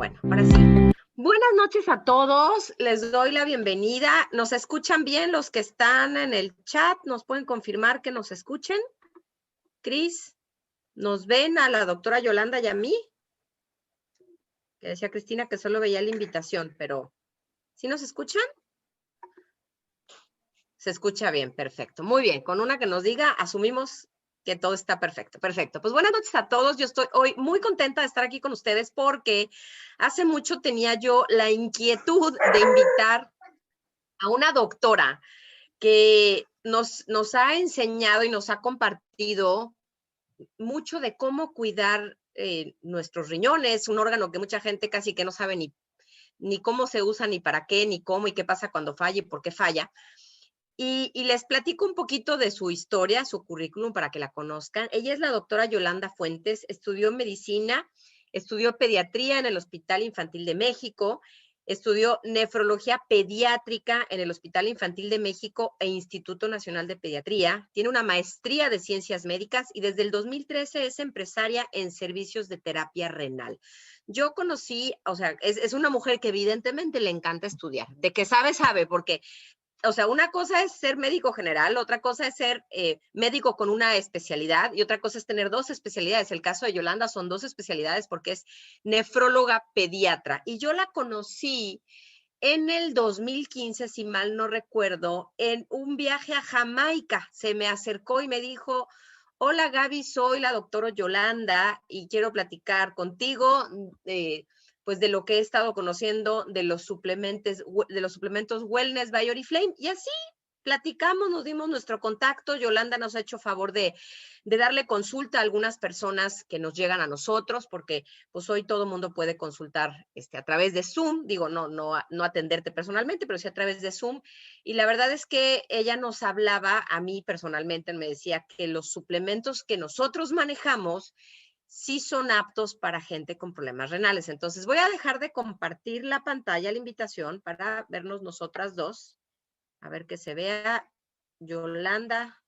Bueno, ahora sí. Buenas noches a todos, les doy la bienvenida. ¿Nos escuchan bien los que están en el chat? ¿Nos pueden confirmar que nos escuchen? Cris, ¿nos ven a la doctora Yolanda y a mí? Que decía Cristina que solo veía la invitación, pero ¿sí nos escuchan? Se escucha bien, perfecto. Muy bien, con una que nos diga, asumimos que todo está perfecto. Perfecto. Pues buenas noches a todos. Yo estoy hoy muy contenta de estar aquí con ustedes porque hace mucho tenía yo la inquietud de invitar a una doctora que nos ha enseñado y nos ha compartido mucho de cómo cuidar nuestros riñones, un órgano que mucha gente casi que no sabe ni cómo se usa, ni para qué, ni cómo y qué pasa cuando falla y por qué falla. Y les platico un poquito de su historia, su currículum para que la conozcan. Ella es la doctora Yolanda Fuentes, estudió medicina, estudió pediatría en el Hospital Infantil de México, estudió nefrología pediátrica en el Hospital Infantil de México e Instituto Nacional de Pediatría, tiene una maestría de ciencias médicas y desde el 2013 es empresaria en servicios de terapia renal. Yo conocí, o sea, es una mujer que evidentemente le encanta estudiar, de que sabe, porque o sea, una cosa es ser médico general, otra cosa es ser médico con una especialidad y otra cosa es tener dos especialidades. El caso de Yolanda son dos especialidades porque es nefróloga pediatra. Y yo la conocí en el 2015, si mal no recuerdo, en un viaje a Jamaica. Se me acercó y me dijo, hola Gaby, soy la doctora Yolanda y quiero platicar contigo pues de lo que he estado conociendo de los suplementos Wellness by Oriflame. Y así platicamos, nos dimos nuestro contacto. Yolanda nos ha hecho favor de darle consulta a algunas personas que nos llegan a nosotros, porque pues hoy todo el mundo puede consultar a través de Zoom, digo, no atenderte personalmente, pero sí a través de Zoom. Y la verdad es que ella nos hablaba, a mí personalmente, me decía que los suplementos que nosotros manejamos sí son aptos para gente con problemas renales. Entonces voy a dejar de compartir la pantalla, la invitación, para vernos nosotras dos. A ver que se vea Yolanda.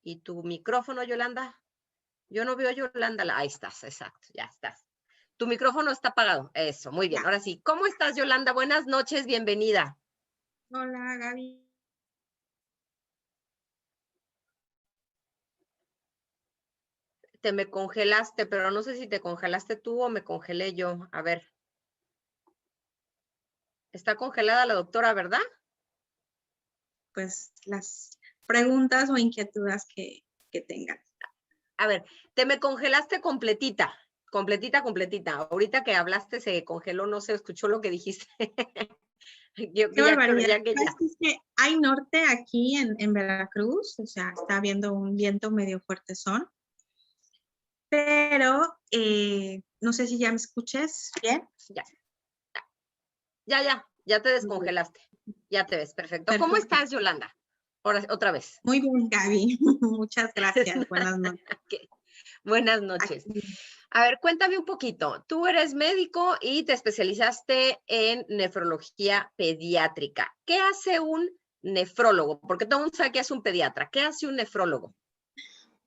¿Y tu micrófono, Yolanda? Yo no veo a Yolanda. Ahí estás, exacto, ya estás. Tu micrófono está apagado. Eso, muy bien. Ahora sí, ¿cómo estás, Yolanda? Buenas noches, bienvenida. Hola, Gaby. Te me congelaste, pero no sé si te congelaste tú o me congelé yo. A ver. Está congelada la doctora, ¿verdad? Pues las preguntas o inquietudes que tengan. A ver, te me congelaste completita. Ahorita que hablaste se congeló, no se escuchó lo que dijiste. Qué barbaridad. Es que hay norte aquí en Veracruz, o sea, está habiendo un viento medio fuertezón, pero no sé si ya me escuches bien. Ya te descongelaste. Ya te ves, perfecto. Perfecto. ¿Cómo estás, Yolanda? Otra vez. Muy bien, Gaby. Muchas gracias. Buenas noches. Okay. Buenas noches. Aquí. A ver, cuéntame un poquito. Tú eres médico y te especializaste en nefrología pediátrica. ¿Qué hace un nefrólogo? Porque todo el mundo sabe que es un pediatra. ¿Qué hace un nefrólogo?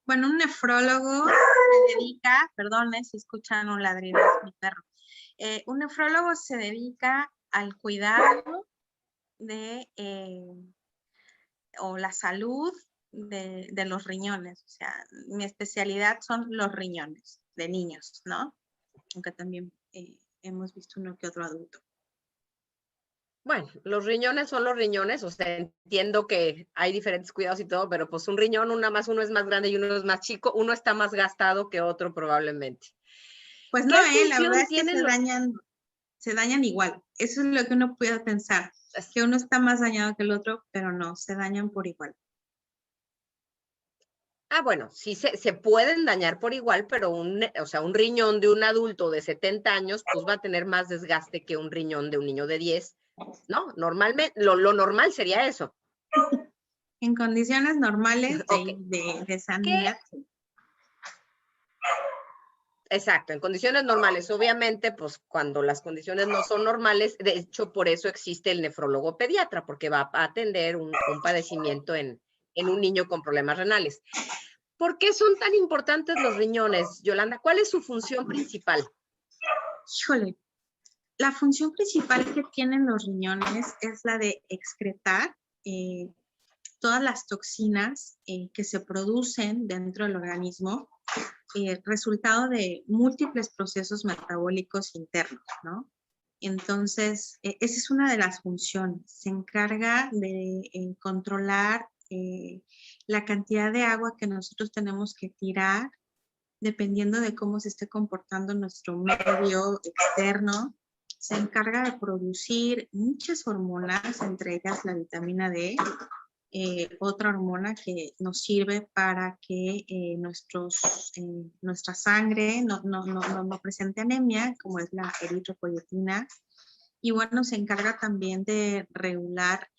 Bueno, un nefrólogo se dedica, perdón si escuchan un ladrido, es mi perro. Un nefrólogo se dedica al cuidado de o la salud de los riñones. O sea, mi especialidad son los riñones de niños, ¿no? Aunque también hemos visto uno que otro adulto. Bueno, los riñones son los riñones, o sea, entiendo que hay diferentes cuidados y todo, pero pues un riñón, uno es más grande y uno es más chico, uno está más gastado que otro probablemente. Pues no, la verdad es que se dañan igual. Eso es lo que uno puede pensar, que uno está más dañado que el otro, pero no, se dañan por igual. Ah, bueno, sí se pueden dañar por igual, pero un riñón de un adulto de 70 años, pues va a tener más desgaste que un riñón de un niño de 10, ¿no? Normalmente, lo normal sería eso. En condiciones normales Okay. de sanidad. Exacto, en condiciones normales. Obviamente, pues cuando las condiciones no son normales, de hecho, por eso existe el nefrólogo pediatra, porque va a atender un padecimiento en un niño con problemas renales. ¿Por qué son tan importantes los riñones, Yolanda? ¿Cuál es su función principal? Híjole, La función principal que tienen los riñones es la de excretar todas las toxinas que se producen dentro del organismo, resultado de múltiples procesos metabólicos internos, ¿no? Entonces, esa es una de las funciones. Se encarga de controlar la cantidad de agua que nosotros tenemos que tirar dependiendo de cómo se esté comportando nuestro medio externo. Se encarga de producir muchas hormonas, entre ellas la vitamina D, otra hormona que nos sirve para que nuestra sangre no presente anemia, como es la eritropoyetina. Y bueno, se encarga también de regular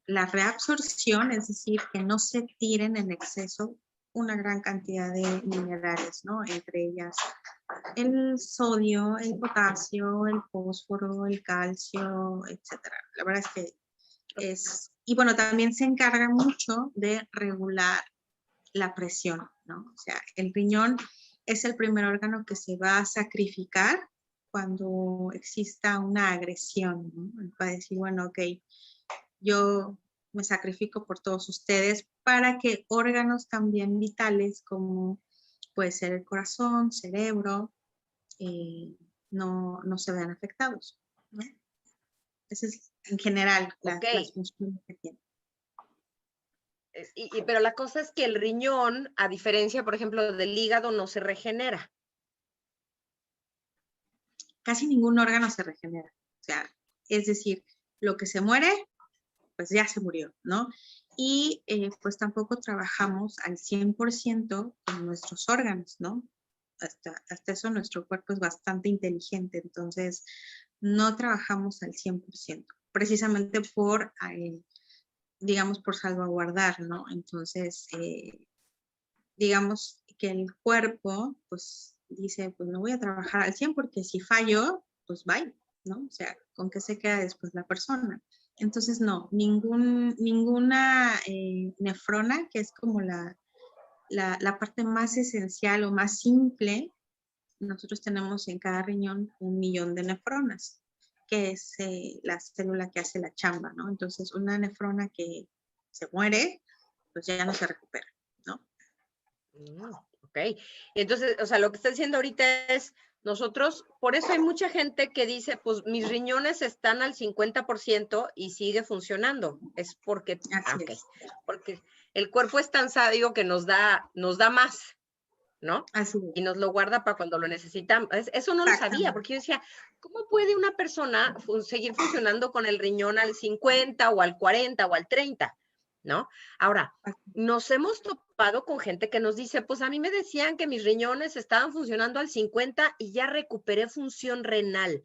la reabsorción, es decir, que no se tiren en exceso una gran cantidad de minerales, ¿no? Entre ellas el sodio, el potasio, el fósforo, el calcio, etcétera. La verdad es que y bueno, también se encarga mucho de regular la presión, ¿no? O sea, el riñón es el primer órgano que se va a sacrificar cuando exista una agresión, ¿no? Va a decir, bueno, ok, yo me sacrifico por todos ustedes para que órganos también vitales como puede ser el corazón, cerebro, no se vean afectados, ¿no? Esa es en general las funciones que tiene. Pero la cosa es que el riñón, a diferencia, por ejemplo, del hígado, no se regenera. Casi ningún órgano se regenera. O sea, es decir, lo que se muere, pues ya se murió, ¿no? Y pues tampoco trabajamos al 100% con nuestros órganos, ¿no? Hasta eso nuestro cuerpo es bastante inteligente, entonces no trabajamos al 100%, precisamente por, digamos, por salvaguardar, ¿no? Entonces, digamos que el cuerpo, pues, dice, pues no voy a trabajar al 100 porque si fallo, pues bye, ¿no? O sea, ¿con qué se queda después la persona? Entonces, no, ninguna nefrona, que es como la parte más esencial o más simple, nosotros tenemos en cada riñón 1 millón de nefronas, que es la célula que hace la chamba, ¿no? Entonces, una nefrona que se muere, pues ya no se recupera, ¿no? Ok. Entonces, o sea, lo que está diciendo ahorita es, nosotros, por eso hay mucha gente que dice, pues mis riñones están al 50% y sigue funcionando. Es porque, porque el cuerpo es tan sabio que nos da más, ¿no? Así es. Y nos lo guarda para cuando lo necesitamos. Eso no lo sabía, porque yo decía, ¿cómo puede una persona seguir funcionando con el riñón al 50 o al 40 o al 30? ¿No? Ahora, nos hemos topado con gente que nos dice, pues a mí me decían que mis riñones estaban funcionando al 50 y ya recuperé función renal.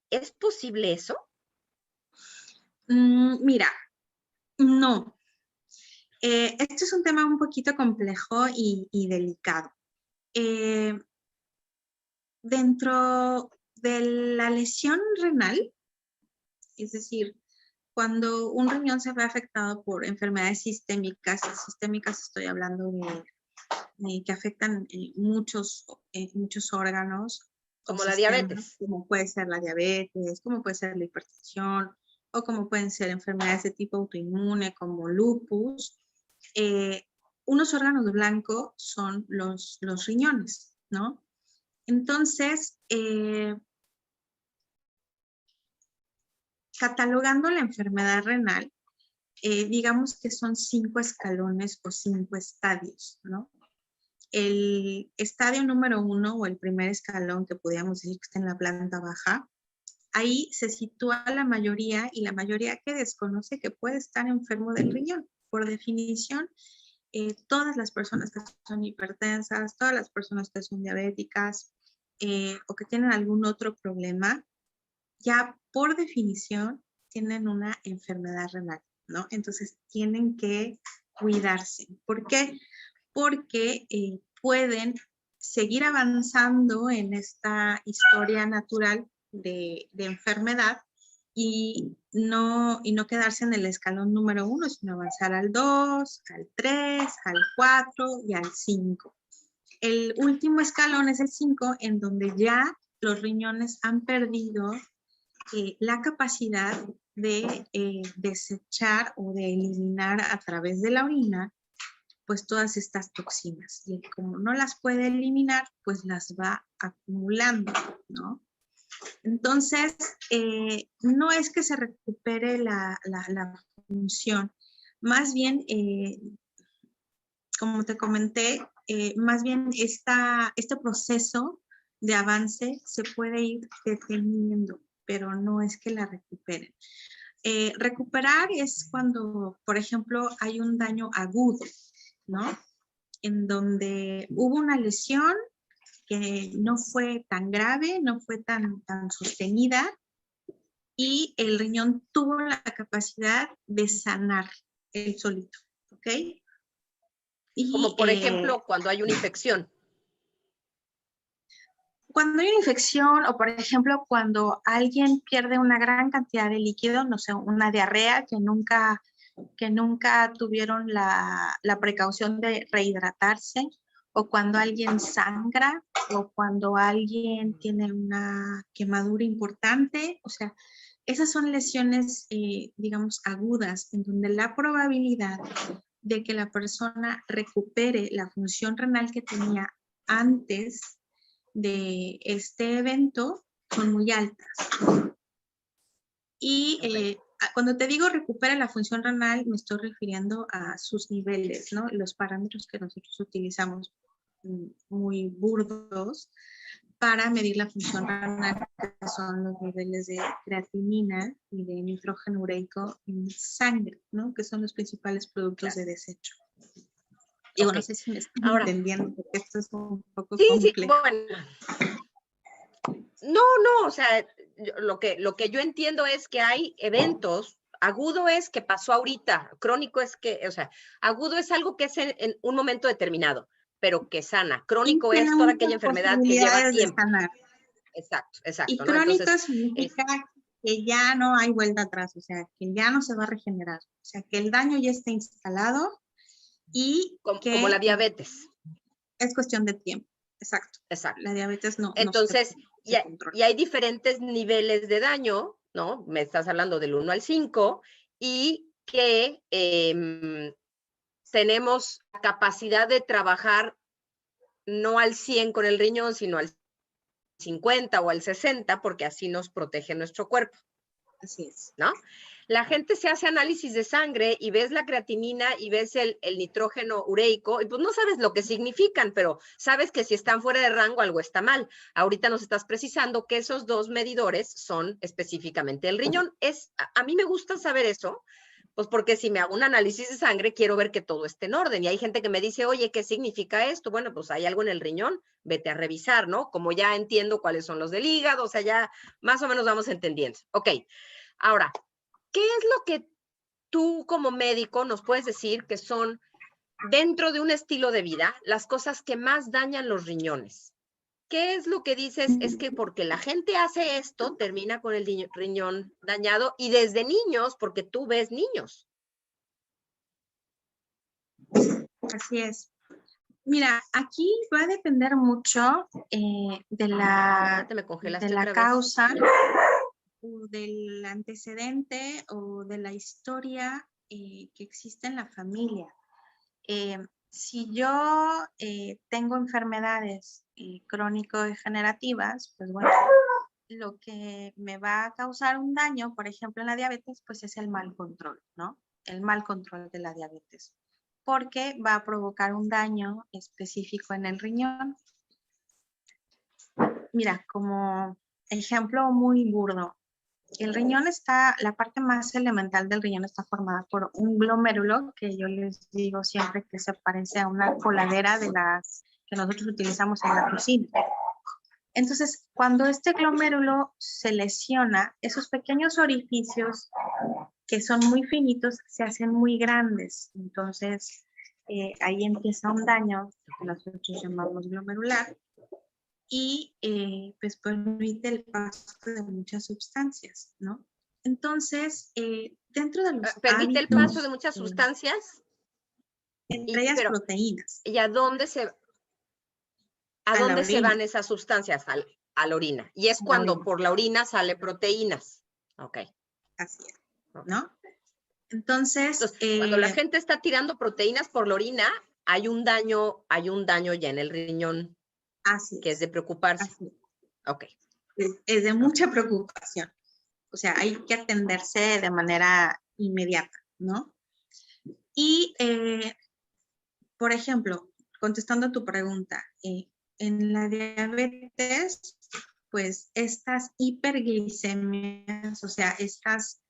¿Es posible eso? Mira, no. Este es un tema un poquito complejo y delicado. Dentro de la lesión renal, es decir, cuando un riñón se ve afectado por enfermedades sistémicas estoy hablando de que afectan muchos órganos. Como la diabetes. Como puede ser la diabetes, como puede ser la hipertensión, o como pueden ser enfermedades de tipo autoinmune como lupus. Unos órganos blancos son los riñones, ¿no? Entonces, catalogando la enfermedad renal, digamos que son 5 escalones o 5 estadios, ¿no? El estadio número 1 o el primer escalón, que podríamos decir que está en la planta baja, ahí se sitúa la mayoría, y la mayoría que desconoce que puede estar enfermo del riñón. Por definición, todas las personas que son hipertensas, todas las personas que son diabéticas o que tienen algún otro problema, ya por definición tienen una enfermedad renal, ¿no? Entonces tienen que cuidarse. ¿Por qué? Porque pueden seguir avanzando en esta historia natural de enfermedad y no quedarse en el escalón número 1, sino avanzar al 2, al 3, al 4 y al 5. El último escalón es el 5, en donde ya los riñones han perdido la capacidad de desechar o de eliminar a través de la orina pues todas estas toxinas. Y como no las puede eliminar, pues las va acumulando, ¿no? Entonces, no es que se recupere la función, más bien, como te comenté, más bien este proceso de avance se puede ir deteniendo, pero no es que la recuperen. Recuperar es cuando, por ejemplo, hay un daño agudo, ¿no? En donde hubo una lesión que no fue tan grave, no fue tan sostenida y el riñón tuvo la capacidad de sanar él solito, ¿ok? Como por ejemplo, cuando hay una infección. Cuando hay una infección o, por ejemplo, cuando alguien pierde una gran cantidad de líquido, no sé, una diarrea que nunca tuvieron la precaución de rehidratarse, o cuando alguien sangra, o cuando alguien tiene una quemadura importante, o sea, esas son lesiones, digamos, agudas, en donde la probabilidad de que la persona recupere la función renal que tenía antes de este evento son muy altas. Y cuando te digo recupera la función renal, me estoy refiriendo a sus niveles, ¿no? Los parámetros que nosotros utilizamos muy burdos para medir la función renal, que son los niveles de creatinina y de nitrógeno ureico en sangre, ¿no? Que son los principales productos de desecho. Digo, no sé si me están entendiendo, porque esto es un poco complejo. Sí, bueno. No, o sea, lo que yo entiendo es que hay eventos, agudo es que pasó ahorita, crónico es que, o sea, agudo es algo que es en un momento determinado, pero que sana. Crónico es toda aquella enfermedad que lleva tiempo. Exacto. Y ¿no? crónico entonces, significa que ya no hay vuelta atrás, o sea, que ya no se va a regenerar, o sea, que el daño ya está instalado y como la diabetes. Es cuestión de tiempo. Exacto. La diabetes no. Entonces, y hay diferentes niveles de daño, ¿no? Me estás hablando del 1 al 5, y que tenemos capacidad de trabajar no al 100 con el riñón, sino al 50 o al 60, porque así nos protege nuestro cuerpo. Así es. ¿No? La gente se hace análisis de sangre y ves la creatinina y ves el nitrógeno ureico y pues no sabes lo que significan, pero sabes que si están fuera de rango algo está mal. Ahorita nos estás precisando que esos dos medidores son específicamente el riñón. A mí me gusta saber eso, pues porque si me hago un análisis de sangre quiero ver que todo esté en orden. Y hay gente que me dice, oye, ¿qué significa esto? Bueno, pues hay algo en el riñón, vete a revisar, ¿no? Como ya entiendo cuáles son los del hígado, o sea, ya más o menos vamos entendiendo. Ok. Ahora, ¿qué es lo que tú como médico nos puedes decir que son, dentro de un estilo de vida, las cosas que más dañan los riñones? ¿Qué es lo que dices? Es que porque la gente hace esto, termina con el riñón dañado, y desde niños, porque tú ves niños. Así es. Mira, aquí va a depender mucho de la causa o del antecedente o de la historia que existe en la familia. Si yo tengo enfermedades crónico-degenerativas, pues bueno, lo que me va a causar un daño, por ejemplo, en la diabetes, pues es el mal control, ¿no? El mal control de la diabetes, porque va a provocar un daño específico en el riñón. Mira, como ejemplo muy burdo, el riñón la parte más elemental del riñón está formada por un glomérulo, que yo les digo siempre que se parece a una coladera de las que nosotros utilizamos en la cocina. Entonces, cuando este glomérulo se lesiona, esos pequeños orificios que son muy finitos se hacen muy grandes. Entonces, ahí empieza un daño que nosotros llamamos glomerular y pues permite el paso de muchas sustancias, ¿no? Entonces, dentro de los ¿Permite el paso de muchas sustancias? Entre ellas proteínas. ¿Y a dónde se van esas sustancias? A la orina. Y es La cuando orina. por la orina sale proteínas. Ok. Así es, Ok. ¿no? Entonces, Entonces, cuando la gente está tirando proteínas por la orina, hay un daño ya en el riñón así que es de es, preocuparse. así es. Ok. Es de mucha preocupación. O sea, hay que atenderse de manera inmediata, ¿no? Y, por ejemplo, contestando a tu pregunta, en la diabetes, pues estas hiperglicemias, o sea, estas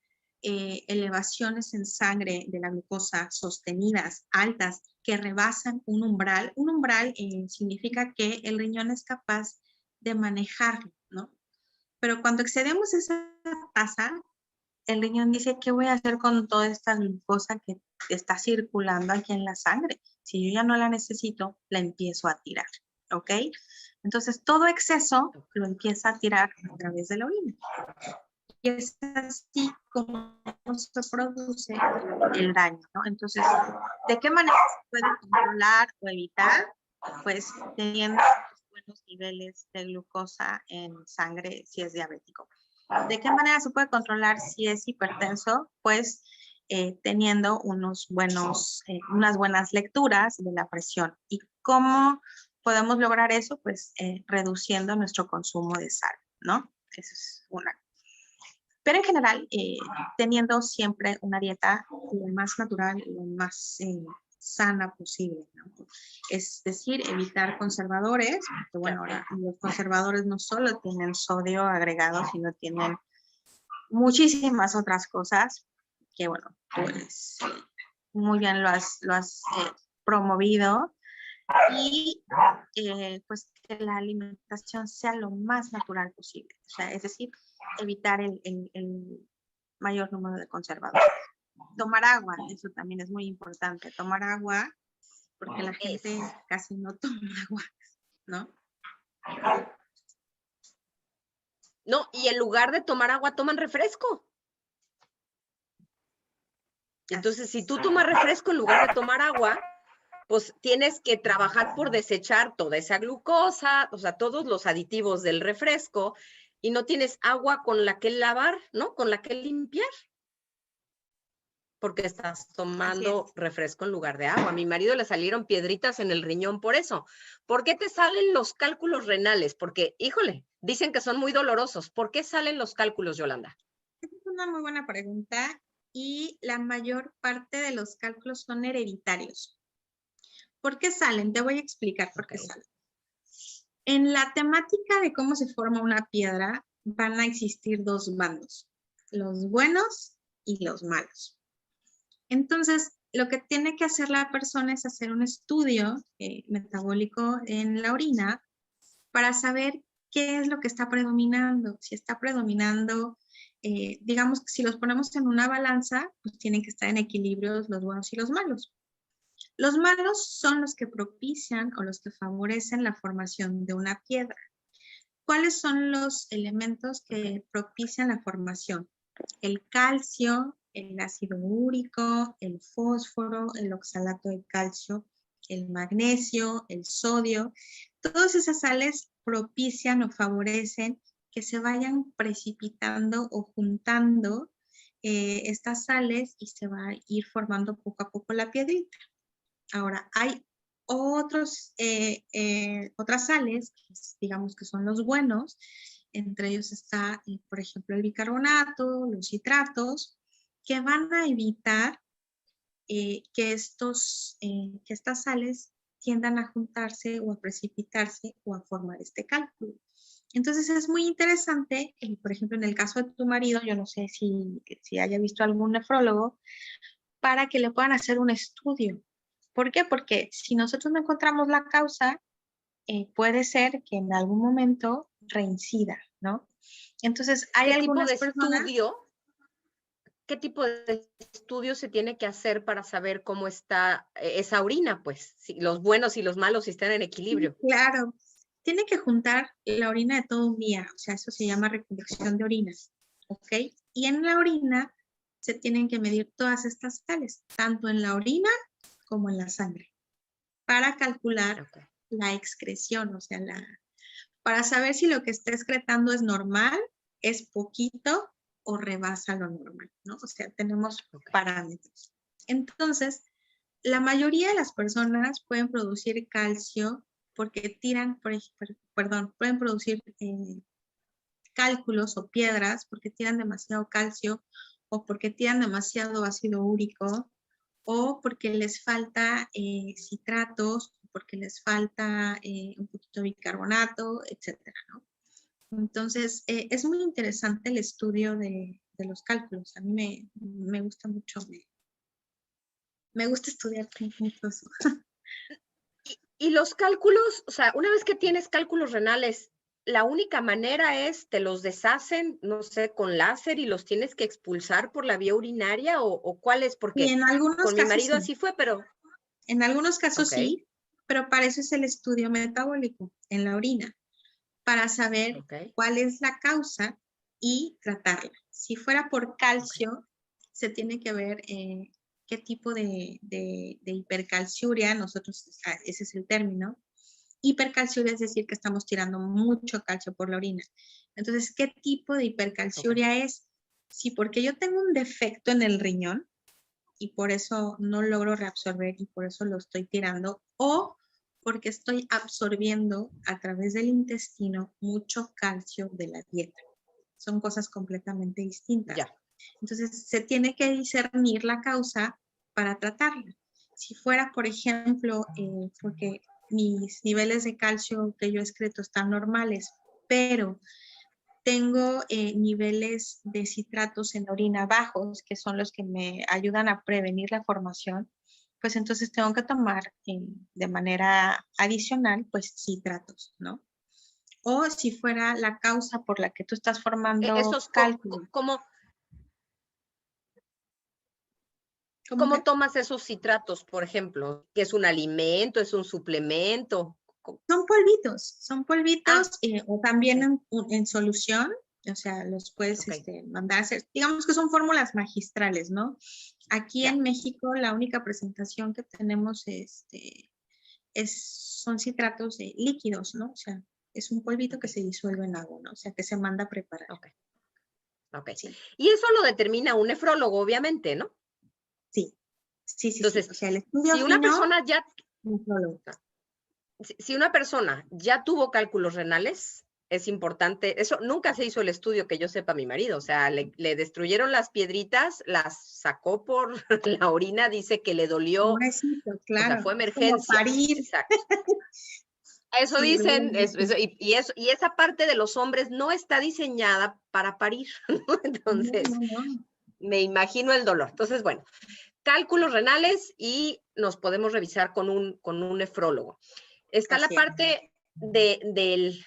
elevaciones en sangre de la glucosa sostenidas, altas, que rebasan un umbral significa que el riñón es capaz de manejarlo, ¿no? Pero cuando excedemos esa tasa, el riñón dice, ¿qué voy a hacer con toda esta glucosa que está circulando aquí en la sangre? Si yo ya no la necesito, la empiezo a tirar, ¿ok? Entonces, todo exceso lo empieza a tirar a través de la orina. Y es así como se produce el daño, ¿no? Entonces, ¿de qué manera se puede controlar o evitar? Pues teniendo buenos niveles de glucosa en sangre si es diabético. ¿De qué manera se puede controlar si es hipertenso? Pues teniendo unas buenas lecturas de la presión. ¿Y cómo podemos lograr eso? Pues reduciendo nuestro consumo de sal, ¿no? Esa es una. Pero en general, teniendo siempre una dieta lo más natural, lo más sana posible, ¿no? Es decir, evitar conservadores, porque bueno, los conservadores no solo tienen sodio agregado, sino tienen muchísimas otras cosas que bueno, pues muy bien lo has promovido y pues que la alimentación sea lo más natural posible, o sea, es decir, evitar el mayor número de conservadores. Tomar agua, eso también es muy importante, tomar agua, porque la gente casi no toma agua, ¿no? No, y en lugar de tomar agua, toman refresco. Entonces, si tú tomas refresco en lugar de tomar agua, pues tienes que trabajar por desechar toda esa glucosa, o sea, todos los aditivos del refresco, y no tienes agua con la que lavar, ¿no? Con la que limpiar. Porque estás tomando refresco en lugar de agua. A mi marido le salieron piedritas en el riñón por eso. ¿Por qué te salen los cálculos renales? Porque, híjole, dicen que son muy dolorosos. ¿Por qué salen los cálculos, Yolanda? Esa es una muy buena pregunta y la mayor parte de los cálculos son hereditarios. ¿Por qué salen? Te voy a explicar por qué salen. En la temática de cómo se forma una piedra van a existir dos bandos, los buenos y los malos. Entonces, lo que tiene que hacer la persona es hacer un estudio metabólico en la orina para saber qué es lo que está predominando. Si está predominando, digamos que si los ponemos en una balanza, pues tienen que estar en equilibrio los buenos y los malos. Los malos son los que propician o los que favorecen la formación de una piedra. ¿Cuáles son los elementos que propician la formación? El calcio, el ácido úrico, el fósforo, el oxalato de calcio, el magnesio, el sodio. Todas esas sales propician o favorecen que se vayan precipitando o juntando estas sales y se va a ir formando poco a poco la piedrita. Ahora, hay otras sales, digamos que son los buenos, entre ellos está, por ejemplo, el bicarbonato, los citratos, que van a evitar que estas sales tiendan a juntarse o a precipitarse o a formar este cálculo. Entonces es muy interesante, por ejemplo, en el caso de tu marido, yo no sé si haya visto algún nefrólogo, para que le puedan hacer un estudio. ¿Por qué? Porque si nosotros no encontramos la causa, puede ser que en algún momento reincida, ¿no? Entonces, hay algunas personas... ¿Qué tipo de estudio se tiene que hacer para saber cómo está esa orina, pues? Si los buenos y los malos están en equilibrio. Claro, tiene que juntar la orina de todo un día, o sea, eso se llama recolección de orinas, ¿ok? Y en la orina se tienen que medir todas estas sales, tanto en la orina como en la sangre, para calcular la excreción, o sea, para saber si lo que está excretando es normal, es poquito o rebasa lo normal, ¿no? O sea, tenemos parámetros. Entonces, la mayoría de las personas pueden producir calcio porque tiran, pueden producir cálculos o piedras porque tiran demasiado calcio o porque tiran demasiado ácido úrico o porque les falta citratos, porque les falta un poquito de bicarbonato, etcétera, ¿no? Entonces, es muy interesante el estudio de los cálculos. A mí me gusta mucho, me gusta estudiar mucho eso. Y los cálculos, o sea, una vez que tienes cálculos renales, la única manera es, te los deshacen, no sé, con láser y los tienes que expulsar por la vía urinaria o cuál es, porque Y en algunos con mi casos marido sí. así fue, pero... En algunos casos Ok. sí, pero para eso es el estudio metabólico en la orina, para saber Ok. cuál es la causa y tratarla. Si fuera por calcio, se tiene que ver qué tipo de hipercalciuria, nosotros, ese es el término. Hipercalciuria es decir que estamos tirando mucho calcio por la orina. Entonces, ¿qué tipo de hipercalciuria es? Si porque yo tengo un defecto en el riñón y por eso no logro reabsorber y por eso lo estoy tirando, o porque estoy absorbiendo a través del intestino mucho calcio de la dieta. Son cosas completamente distintas. Ya. Entonces, se tiene que discernir la causa para tratarla. Si fuera, por ejemplo, porque mis niveles de calcio que yo excreto están normales, pero tengo niveles de citratos en la orina bajos, que son los que me ayudan a prevenir la formación, pues entonces tengo que tomar de manera adicional, pues citratos, ¿no? O si fuera la causa por la que tú estás formando Esos, cálculo. ¿Cómo tomas esos citratos, por ejemplo? ¿Que es un alimento, es un suplemento? Son polvitos o también en solución, o sea, los puedes mandar a hacer, digamos que son fórmulas magistrales, ¿no? Aquí en México la única presentación que tenemos son citratos líquidos, ¿no? O sea, es un polvito que se disuelve en agua, ¿no? O sea, que se manda a preparar. Ok. Sí. Y eso lo determina un nefrólogo, obviamente, ¿no? Sí. Entonces, o sea, el estudio si una persona ya... nefrólogo. Si una persona ya tuvo cálculos renales, es importante, eso nunca se hizo el estudio que yo sepa a mi marido, o sea, le destruyeron las piedritas, las sacó por la orina, dice que le dolió, Pobrecito, claro. o sea, fue Es como emergencia. parir. Exacto. Eso Sí, dicen, y esa parte de los hombres no está diseñada para parir, ¿no? Entonces, no. me imagino el dolor. Entonces, bueno, cálculos renales y nos podemos revisar con un nefrólogo. Está la parte del,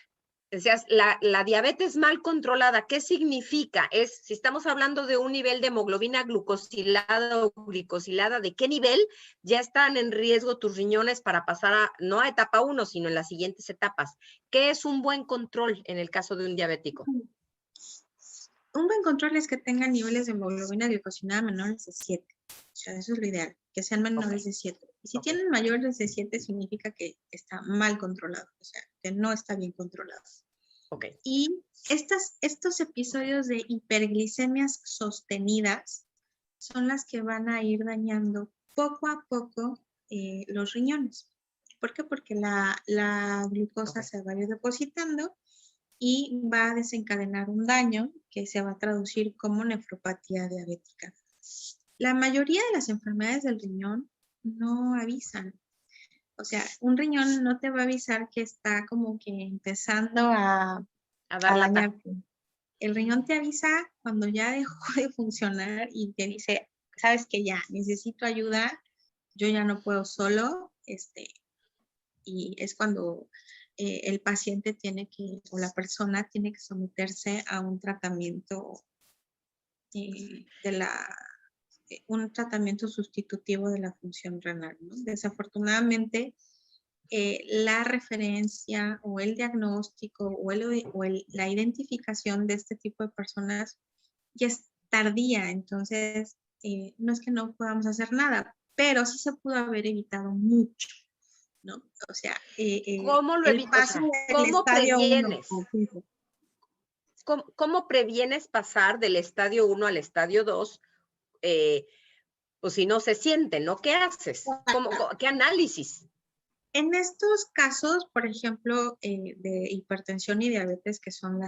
decías, la diabetes mal controlada. ¿Qué significa? Si estamos hablando de un nivel de hemoglobina glucosilada o glicosilada, ¿de qué nivel ya están en riesgo tus riñones para pasar no a etapa 1, sino en las siguientes etapas? ¿Qué es un buen control en el caso de un diabético? Un buen control es que tengan niveles de hemoglobina glicosilada menores de 7. O sea, eso es lo ideal, que sean menores de 7. Y si tienen mayores de 7, significa que está mal controlado, o sea, que no está bien controlado. Y estos episodios de hiperglicemias sostenidas son las que van a ir dañando poco a poco los riñones. ¿Por qué? Porque la glucosa se va a ir depositando y va a desencadenar un daño que se va a traducir como nefropatía diabética. La mayoría de las enfermedades del riñón no avisan. O sea, un riñón no te va a avisar que está como que empezando a dañarte. El riñón te avisa cuando ya dejó de funcionar y te dice, sabes que ya necesito ayuda, yo ya no puedo solo, y es cuando el paciente tiene que, o la persona tiene que someterse a un tratamiento un tratamiento sustitutivo de la función renal, ¿no? Desafortunadamente, la referencia o el diagnóstico o la identificación de este tipo de personas ya es tardía, entonces no es que no podamos hacer nada, pero sí se pudo haber evitado mucho, ¿no? O sea, ¿Cómo lo el evitas? O paso sea, del ¿cómo estadio 1 previenes? al 5. ¿Cómo previenes pasar del estadio 1 al estadio 2? Pues si no se siente, ¿no? ¿Qué haces? ¿Qué análisis? En estos casos, por ejemplo, de hipertensión y diabetes, que son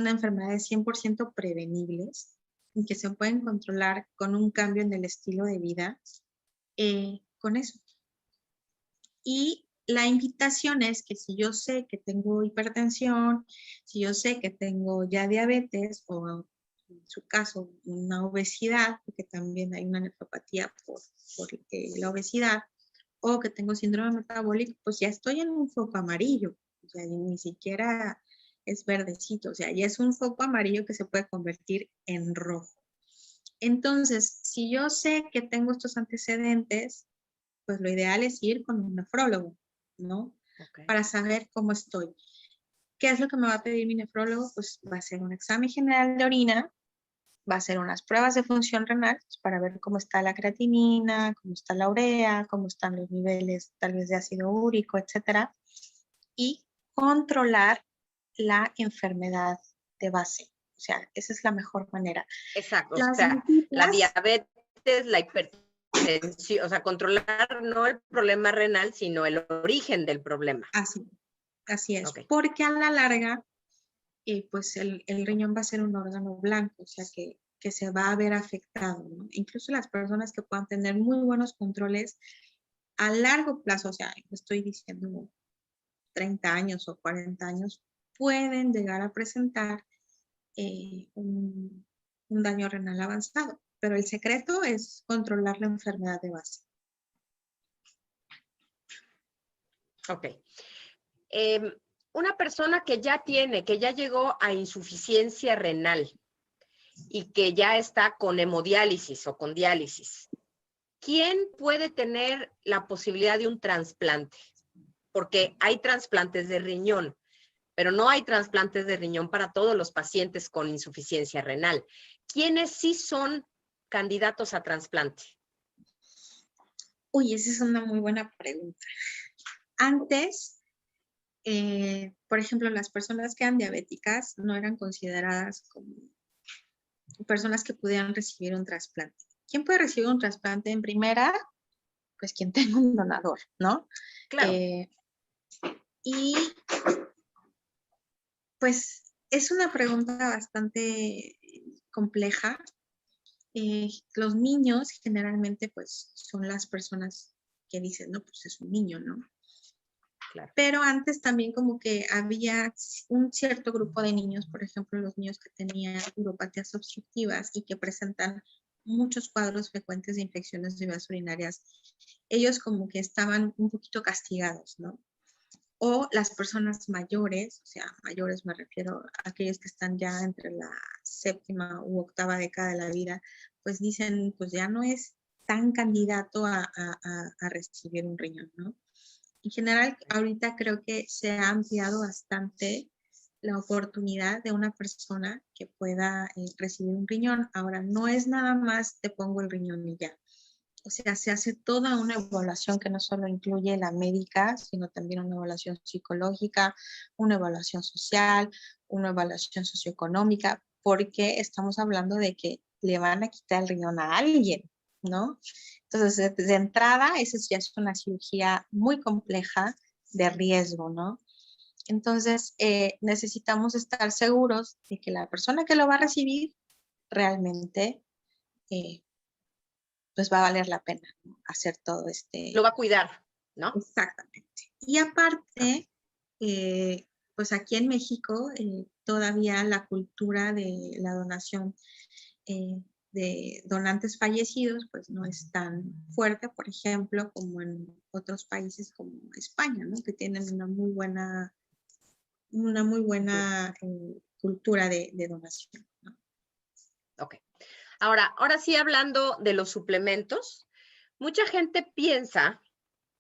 enfermedades 100% prevenibles y que se pueden controlar con un cambio en el estilo de vida, con eso. Y la invitación es que si yo sé que tengo hipertensión, si yo sé que tengo ya diabetes o en su caso una obesidad, porque también hay una nefropatía por la obesidad, o que tengo síndrome metabólico, pues ya estoy en un foco amarillo, o sea, ni siquiera es verdecito, o sea, ya es un foco amarillo que se puede convertir en rojo. Entonces, si yo sé que tengo estos antecedentes, pues lo ideal es ir con un nefrólogo, ¿no? Okay. Para saber cómo estoy. ¿Qué es lo que me va a pedir mi nefrólogo? Pues va a ser un examen general de orina, va a hacer unas pruebas de función renal pues, para ver cómo está la creatinina, cómo está la urea, cómo están los niveles tal vez de ácido úrico, etcétera, y controlar la enfermedad de base. O sea, esa es la mejor manera. Exacto, o Las sea, la visitas, diabetes, la hipertensión, o sea, controlar no el problema renal, sino el origen del problema. así es, Okay. porque a la larga, pues el riñón va a ser un órgano blanco, o sea que se va a ver afectado, ¿no? Incluso las personas que puedan tener muy buenos controles a largo plazo, o sea, estoy diciendo 30 años o 40 años, pueden llegar a presentar un daño renal avanzado. Pero el secreto es controlar la enfermedad de base. Ok. Una persona que ya llegó a insuficiencia renal y que ya está con hemodiálisis o con diálisis, ¿quién puede tener la posibilidad de un trasplante? Porque hay trasplantes de riñón, pero no hay trasplantes de riñón para todos los pacientes con insuficiencia renal. ¿Quiénes sí son candidatos a trasplante? Uy, esa es una muy buena pregunta. Antes, por ejemplo, las personas que eran diabéticas no eran consideradas como personas que pudieran recibir un trasplante. ¿Quién puede recibir un trasplante en primera? Pues quien tenga un donador, ¿no? Claro. Y pues es una pregunta bastante compleja. Los niños generalmente pues son las personas que dicen, no, pues es un niño, ¿no? Claro. Pero antes también como que había un cierto grupo de niños, por ejemplo, los niños que tenían uropatías obstructivas y que presentan muchos cuadros frecuentes de infecciones de vías urinarias, ellos como que estaban un poquito castigados, ¿no? O las personas mayores, o sea, mayores me refiero a aquellos que están ya entre la 7ª u 8ª década de la vida, pues dicen, pues ya no es tan candidato a recibir un riñón, ¿no? En general, ahorita creo que se ha ampliado bastante la oportunidad de una persona que pueda recibir un riñón. Ahora, no es nada más te pongo el riñón y ya. O sea, se hace toda una evaluación que no solo incluye la médica, sino también una evaluación psicológica, una evaluación social, una evaluación socioeconómica, porque estamos hablando de que le van a quitar el riñón a alguien, ¿no? Entonces, de entrada, esa ya es una cirugía muy compleja de riesgo, ¿no? Entonces, necesitamos estar seguros de que la persona que lo va a recibir realmente pues va a valer la pena, ¿no? Hacer todo Lo va a cuidar, ¿no? Exactamente. Y aparte, pues aquí en México todavía la cultura de la donación de donantes fallecidos pues no es tan fuerte, por ejemplo, como en otros países como España, ¿no? Que tienen una muy buena cultura de donación, ¿no? Ok. Ahora sí, hablando de los suplementos, mucha gente piensa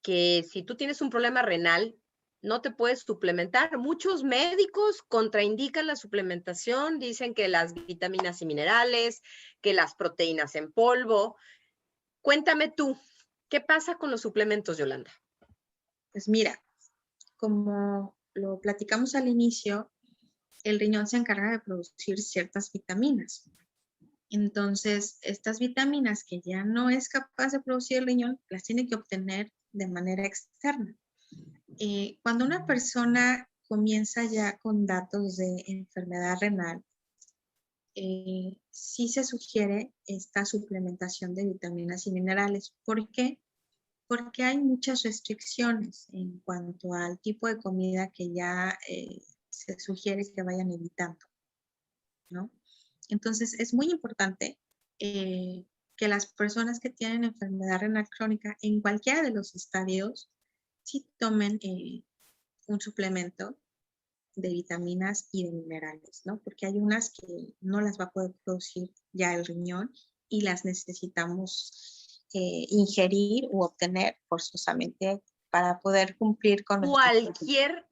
que si tú tienes un problema renal, no te puedes suplementar. Muchos médicos contraindican la suplementación, dicen que las vitaminas y minerales, que las proteínas en polvo. Cuéntame tú, ¿qué pasa con los suplementos, Yolanda? Pues mira, como lo platicamos al inicio, el riñón se encarga de producir ciertas vitaminas. Entonces, estas vitaminas que ya no es capaz de producir el riñón, las tiene que obtener de manera externa. Cuando una persona comienza ya con datos de enfermedad renal, sí se sugiere esta suplementación de vitaminas y minerales. ¿Por qué? Porque hay muchas restricciones en cuanto al tipo de comida que ya se sugiere que vayan evitando, ¿no? Entonces, es muy importante que las personas que tienen enfermedad renal crónica en cualquiera de los estadios sí tomen un suplemento de vitaminas y de minerales, ¿no? Porque hay unas que no las va a poder producir ya el riñón y las necesitamos ingerir u obtener forzosamente para poder cumplir con nuestro propósito.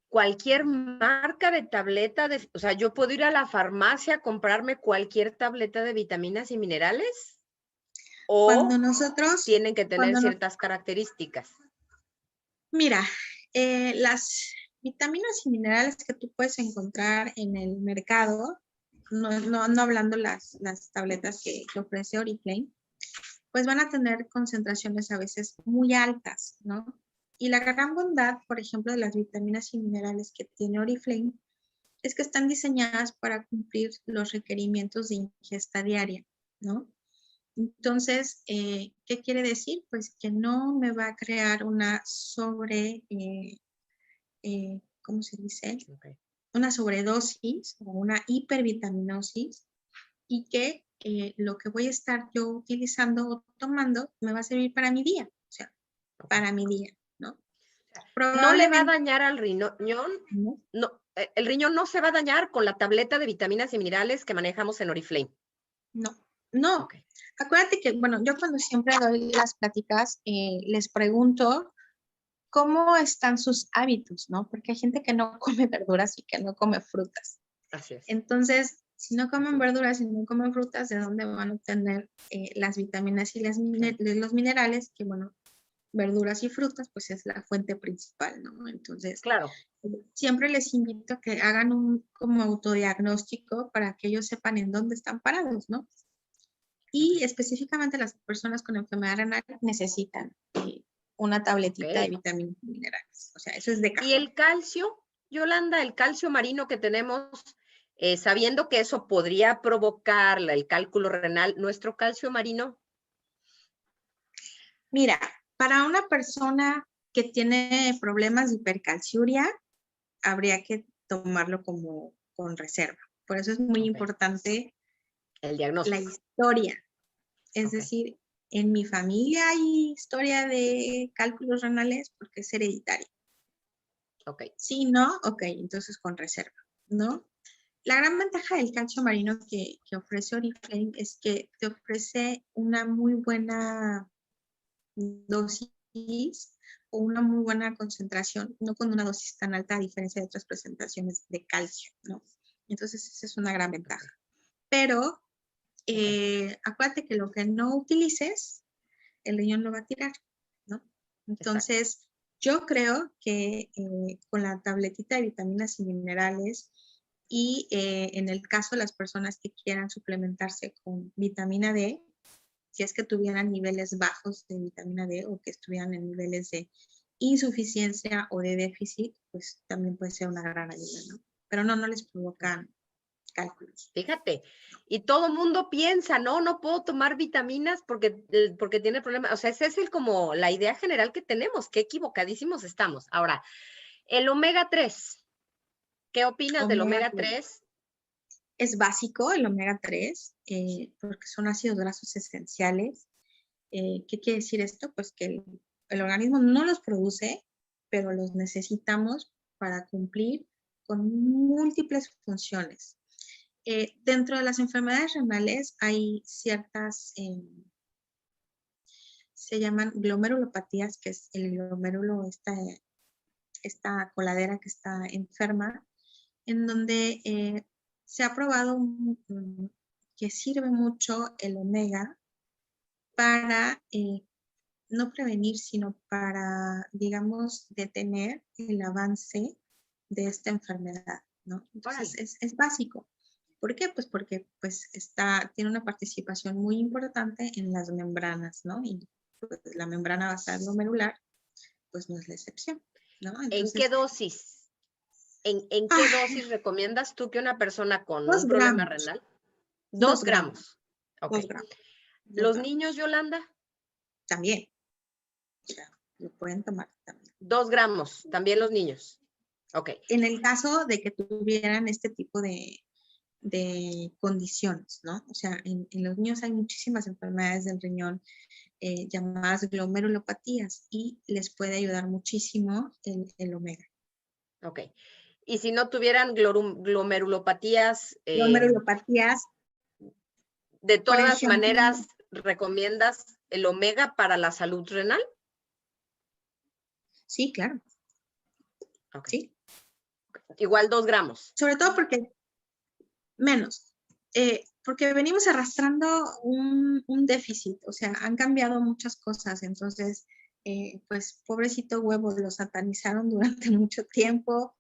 Cualquier marca de tableta, o sea, yo puedo ir a la farmacia a comprarme cualquier tableta de vitaminas y minerales Cuando o nosotros, tienen que tener cuando nos, ciertas características. mira, las vitaminas y minerales que tú puedes encontrar en el mercado, no hablando las tabletas que ofrece Oriflame, pues van a tener concentraciones a veces muy altas, ¿no? Y la gran bondad, por ejemplo, de las vitaminas y minerales que tiene Oriflame es que están diseñadas para cumplir los requerimientos de ingesta diaria, ¿no? Entonces, ¿qué quiere decir? Pues que no me va a crear una ¿cómo se dice? Okay. Una sobredosis o una hipervitaminosis y que lo que voy a estar yo utilizando o tomando me va a servir para mi día, o sea, para mi día, ¿no? No le va a Probablemente, dañar al riñón, ¿no? no, el riñón no se va a dañar con la tableta de vitaminas y minerales que manejamos en Oriflame. No, no. Okay. Acuérdate que, bueno, yo cuando siempre doy las pláticas, les pregunto cómo están sus hábitos, ¿no? Porque hay gente que no come verduras y que no come frutas. Así es. Entonces, si no comen verduras y no comen frutas, ¿de dónde van a obtener las vitaminas y los minerales? Que, bueno, verduras y frutas, pues es la fuente principal, ¿no? Entonces, Claro. siempre les invito a que hagan un como autodiagnóstico para que ellos sepan en dónde están parados, ¿no? Y específicamente las personas con enfermedad renal necesitan una tabletita de Okay. vitaminas y minerales. O sea, eso es de Y cajón. el calcio, Yolanda, el calcio marino que tenemos, sabiendo que eso podría provocar el cálculo renal, nuestro calcio marino. Mira, para una persona que tiene problemas de hipercalciuria, habría que tomarlo como con reserva. Por eso es muy Okay. importante El la diagnóstico. historia. Es Okay. decir, en mi familia hay historia de cálculos renales porque es hereditario. Okay. Si no, ok, entonces con reserva, ¿no? La gran ventaja del calcio marino que ofrece Oriflame es que te ofrece una muy buena dosis o una muy buena concentración, no con una dosis tan alta a diferencia de otras presentaciones de calcio, ¿no? Entonces, esa es una gran ventaja. Okay. Pero Okay. acuérdate que lo que no utilices, el riñón lo va a tirar, ¿no? Exacto. Entonces, yo creo que con la tabletita de vitaminas y minerales y en el caso de las personas que quieran suplementarse con vitamina D, si es que tuvieran niveles bajos de vitamina D o que estuvieran en niveles de insuficiencia o de déficit, pues también puede ser una gran ayuda, ¿no? Pero no les provocan cálculos. Fíjate, y todo mundo piensa, no, no puedo tomar vitaminas porque tiene problemas. O sea, esa es como la idea general que tenemos, qué equivocadísimos estamos. Ahora, el omega 3, ¿qué opinas del Omega omega 3. 3? Es básico el omega 3 porque son ácidos grasos esenciales. ¿Qué quiere decir esto? Pues que el organismo no los produce, pero los necesitamos para cumplir con múltiples funciones. Dentro de las enfermedades renales hay ciertas, se llaman glomerulopatías, que es el glomérulo, esta coladera que está enferma, en donde se ha probado que sirve mucho el omega para no prevenir, sino para, digamos, detener el avance de esta enfermedad, ¿no? Entonces, es básico. ¿Por qué? Pues porque pues, tiene una participación muy importante en las membranas, ¿no? Y pues, la membrana basal glomerular, pues no es la excepción, ¿no? Entonces, ¿en qué dosis? ¿En qué dosis recomiendas tú que una persona con 2 un problema gramos. renal? 2 2 gramos. gramos. Ok. 2 gramos. ¿Los niños, Yolanda? También. O sea, lo pueden tomar también. 2 gramos, también los niños. Ok. En el caso de que tuvieran este tipo de condiciones, ¿no? O sea, en los niños hay muchísimas enfermedades del riñón llamadas glomerulopatías y les puede ayudar muchísimo el omega. Ok. Y si no tuvieran glomerulopatías, Glomerulopatías, de por todas ejemplo, maneras, ¿recomiendas el omega para la salud renal? sí, claro. Okay. Sí. Igual 2 gramos. Sobre todo porque menos. Porque venimos arrastrando un déficit, o sea, han cambiado muchas cosas, entonces, pues, pobrecito huevo, lo satanizaron durante mucho tiempo,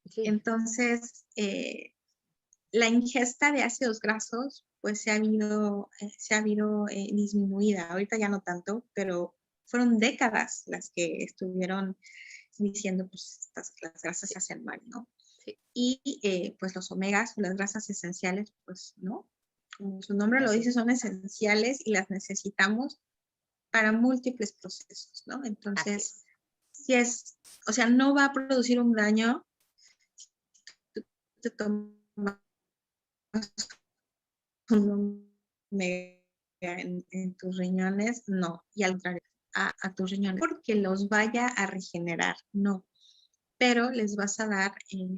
Sí. Entonces, la ingesta de ácidos grasos, pues, se ha habido disminuida, ahorita ya no tanto, pero fueron décadas las que estuvieron diciendo, pues, las grasas se hacen mal, ¿no? Sí. Y pues los omegas, las grasas esenciales, pues no, como su nombre lo dice, son esenciales y las necesitamos para múltiples procesos, ¿no? Entonces, si es, o sea, no va a producir un daño si tú te tomas un omega en tus riñones, no, y al contrario, a tus riñones, porque los vaya a regenerar, no, pero les vas a dar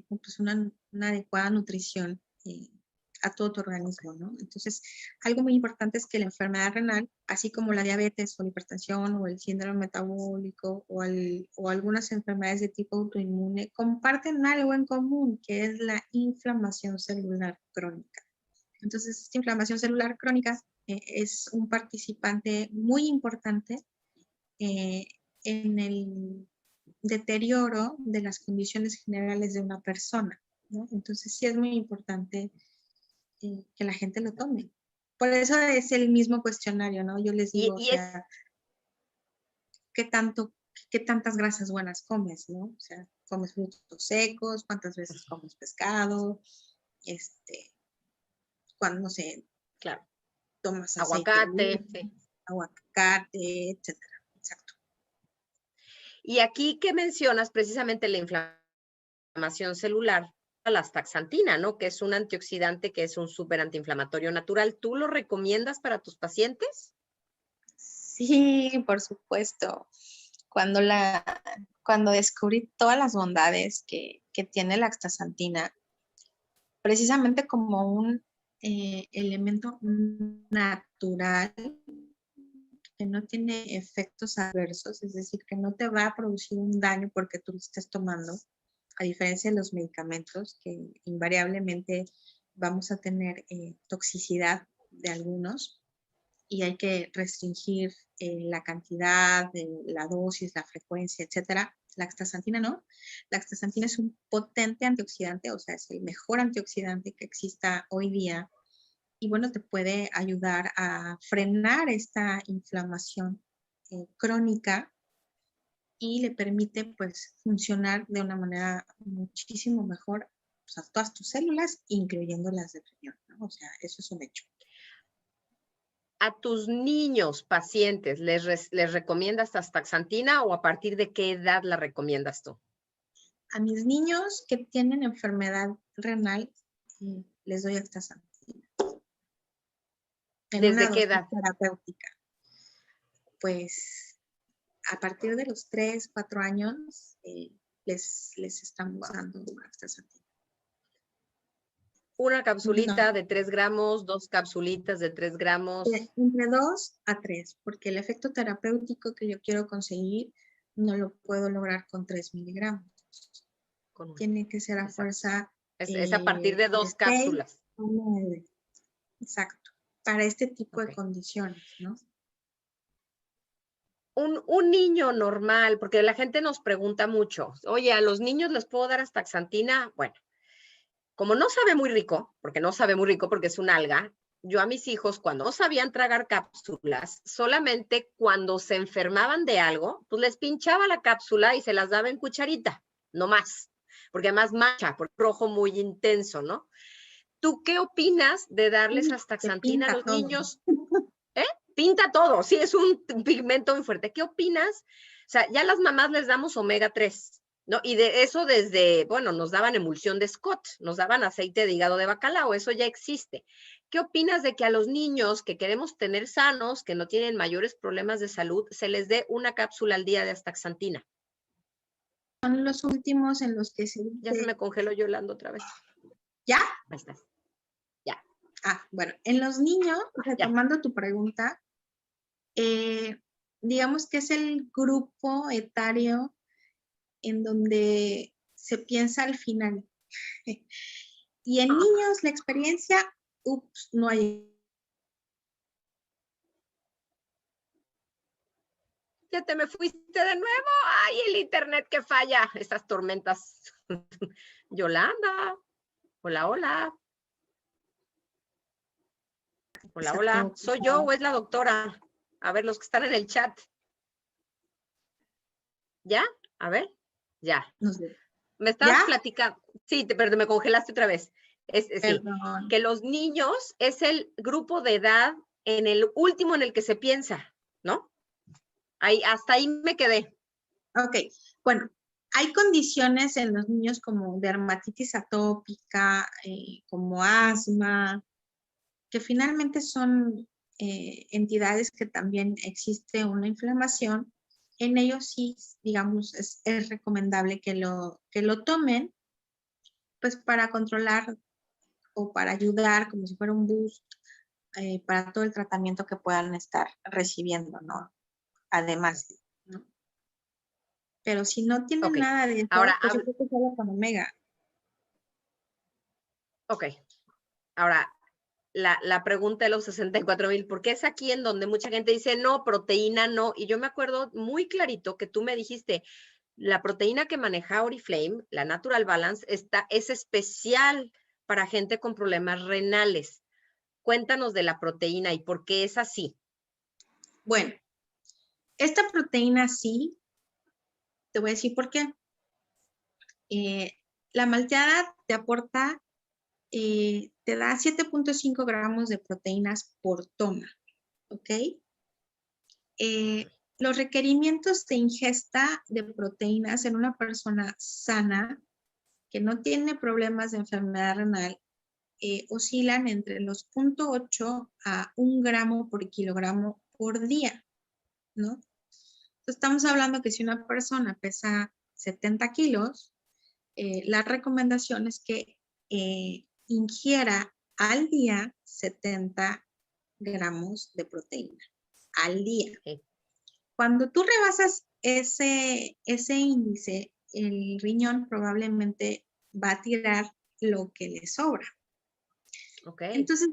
pues una adecuada nutrición a todo tu organismo, ¿no? Entonces, algo muy importante es que la enfermedad renal, así como la diabetes o la hipertensión o el síndrome metabólico o algunas enfermedades de tipo autoinmune, comparten algo en común, que es la inflamación celular crónica. Entonces, esta inflamación celular crónica es un participante muy importante en el deterioro de las condiciones generales de una persona, ¿no? Entonces sí es muy importante que la gente lo tome. Por eso es el mismo cuestionario, ¿no? Yo les digo, o sea, ¿qué tantas grasas buenas comes, ¿no? O sea, comes frutos secos, cuántas veces comes pescado, cuando, no sé, claro, tomas aceite de aguacate, oliva, sí. aguacate, etcétera. Exacto. Y aquí que mencionas precisamente la inflamación celular, la astaxantina, ¿no? Que es un antioxidante que es un súper antiinflamatorio natural. ¿Tú lo recomiendas para tus pacientes? Sí, por supuesto. Cuando descubrí todas las bondades que tiene la astaxantina, precisamente como un elemento natural que no tiene efectos adversos, es decir, que no te va a producir un daño porque tú lo estés tomando, a diferencia de los medicamentos, que invariablemente vamos a tener toxicidad de algunos y hay que restringir la cantidad, la dosis, la frecuencia, etcétera. La astaxantina no. La astaxantina es un potente antioxidante, o sea, es el mejor antioxidante que exista hoy día y bueno, te puede ayudar a frenar esta inflamación crónica y le permite pues funcionar de una manera muchísimo mejor pues, a todas tus células, incluyendo las del riñón, ¿no? O sea, eso es un hecho. ¿A tus niños pacientes les recomiendas astaxantina o a partir de qué edad la recomiendas tú? A mis niños que tienen enfermedad renal, les doy astaxantina. En una ¿Desde qué dosis edad? terapéutica. Pues a partir de los 3, 4 años les estamos dando astaxantina. Una capsulita No, de 3 gramos, 2 capsulitas de 3 gramos. entre 2 a 3, porque el efecto terapéutico que yo quiero conseguir no lo puedo lograr con 3 miligramos. Tiene que ser a fuerza Es a partir de 2 de 6 cápsulas. a 9. Exacto. Para este tipo de condiciones, ¿no? un niño normal, porque la gente nos pregunta mucho, oye, ¿a los niños les puedo dar astaxantina? Bueno, como no sabe muy rico, porque no sabe muy rico porque es un alga, yo a mis hijos cuando no sabían tragar cápsulas, solamente cuando se enfermaban de algo, pues les pinchaba la cápsula y se las daba en cucharita, no más, porque además mancha, por rojo muy intenso, ¿no? ¿Tú qué opinas de darles Se astaxantina a pinta los todo. niños? Pinta todo, sí, es un pigmento muy fuerte. ¿Qué opinas? O sea, ya las mamás les damos omega 3, ¿no? Y de eso desde, bueno, nos daban emulsión de Scott, nos daban aceite de hígado de bacalao, eso ya existe. ¿Qué opinas de que a los niños que queremos tener sanos, que no tienen mayores problemas de salud, se les dé una cápsula al día de astaxantina? Son los últimos en los que se Ya se dice, me congeló Yolanda otra vez. ¿ya? Ahí estás. Ya, Bueno, en los niños, ya. retomando tu pregunta, digamos que es el grupo etario en donde se piensa al final. Y en niños la experiencia, no hay. Ya te me fuiste de nuevo. Ay, el internet que falla. Estas tormentas. Yolanda. Hola, hola. Hola, Está hola. todo ¿Soy yo pesado. o es la doctora? A ver, los que están en el chat. ¿Ya? A ver. Ya. No sé. Me estabas ¿Ya? platicando. Sí, pero me congelaste otra vez. Sí. Perdón. Que los niños es el grupo de edad en el último en el que se piensa, ¿no? Ahí, hasta ahí me quedé. Ok, bueno, hay condiciones en los niños como dermatitis atópica, como asma, que finalmente son entidades que también existe una inflamación. En ellos sí, digamos, es recomendable que lo tomen, pues para controlar o para ayudar, como si fuera un boost, para todo el tratamiento que puedan estar recibiendo, ¿no? Además, ¿no? Pero si no tienen Ok. nada de Ahora, eso, pues yo creo que solo con omega. ok. Ahora, la pregunta de los 64,000, porque es aquí en donde mucha gente dice, no, proteína no. Y yo me acuerdo muy clarito que tú me dijiste, la proteína que maneja Oriflame, la Natural Balance, es especial para gente con problemas renales. Cuéntanos de la proteína y por qué es así. Bueno, esta proteína sí, te voy a decir por qué. La malteada te aporta, te da 7.5 gramos de proteínas por toma, ¿ok? Los requerimientos de ingesta de proteínas en una persona sana que no tiene problemas de enfermedad renal oscilan entre los 0.8 a 1 gramo por kilogramo por día, ¿no? Entonces, estamos hablando que si una persona pesa 70 kilos, la recomendación es que ingiera al día 70 gramos de proteína al día. Okay. Cuando tú rebasas ese índice, el riñón probablemente va a tirar lo que le sobra. Okay. Entonces,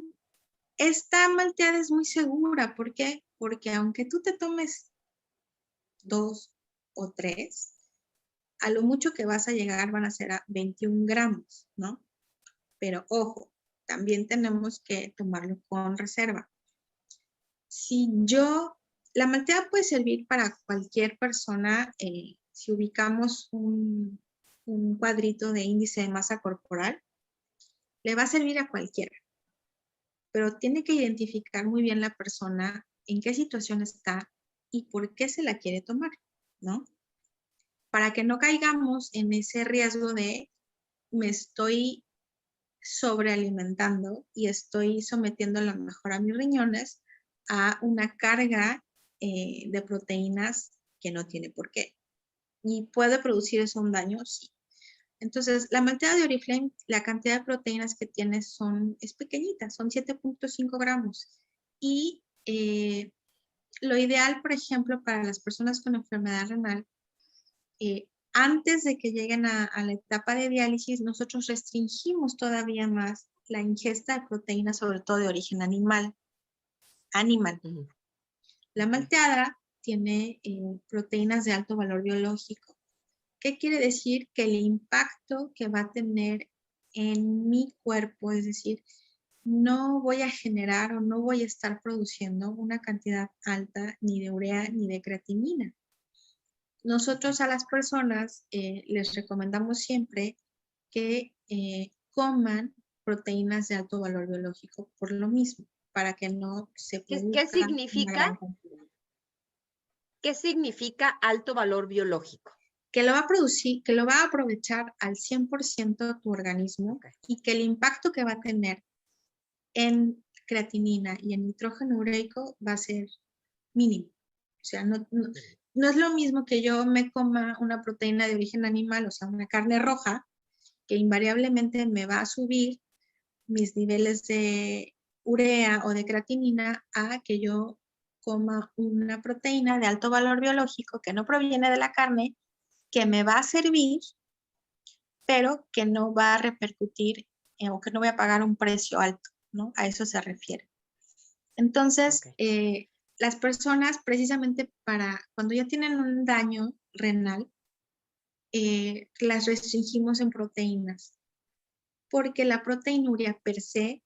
esta malteada es muy segura. ¿Por qué? Porque aunque tú te tomes 2 o 3, a lo mucho que vas a llegar van a ser a 21 gramos, ¿no? Pero ojo, también tenemos que tomarlo con reserva. La malteada puede servir para cualquier persona, si ubicamos un cuadrito de índice de masa corporal, le va a servir a cualquiera, pero tiene que identificar muy bien la persona en qué situación está y por qué se la quiere tomar, ¿no? Para que no caigamos en ese riesgo de me estoy sobrealimentando y estoy sometiendo a lo mejor a mis riñones a una carga de proteínas que no tiene por qué. ¿Y puede producir eso un daño? Sí. Entonces, la malteada de Oriflame, la cantidad de proteínas que tiene es pequeñita, son 7.5 gramos. Y lo ideal, por ejemplo, para las personas con enfermedad renal, antes de que lleguen a la etapa de diálisis, nosotros restringimos todavía más la ingesta de proteínas, sobre todo de origen animal. Uh-huh. La malteada tiene proteínas de alto valor biológico. ¿Qué quiere decir? Que el impacto que va a tener en mi cuerpo, es decir, no voy a generar o no voy a estar produciendo una cantidad alta ni de urea ni de creatinina. Nosotros a las personas les recomendamos siempre que coman proteínas de alto valor biológico por lo mismo, para que no se ¿Qué produzca una gran cantidad. ¿Qué significa alto valor biológico? Que lo va a producir, que lo va a aprovechar al 100% tu organismo y que el impacto que va a tener en creatinina y en nitrógeno ureico va a ser mínimo. O sea, no es lo mismo que yo me coma una proteína de origen animal, o sea, una carne roja, que invariablemente me va a subir mis niveles de urea o de creatinina, a que yo coma una proteína de alto valor biológico que no proviene de la carne, que me va a servir, pero que no va a repercutir o que no voy a pagar un precio alto, ¿no? A eso se refiere. Entonces, las personas precisamente para cuando ya tienen un daño renal, las restringimos en proteínas, porque la proteinuria per se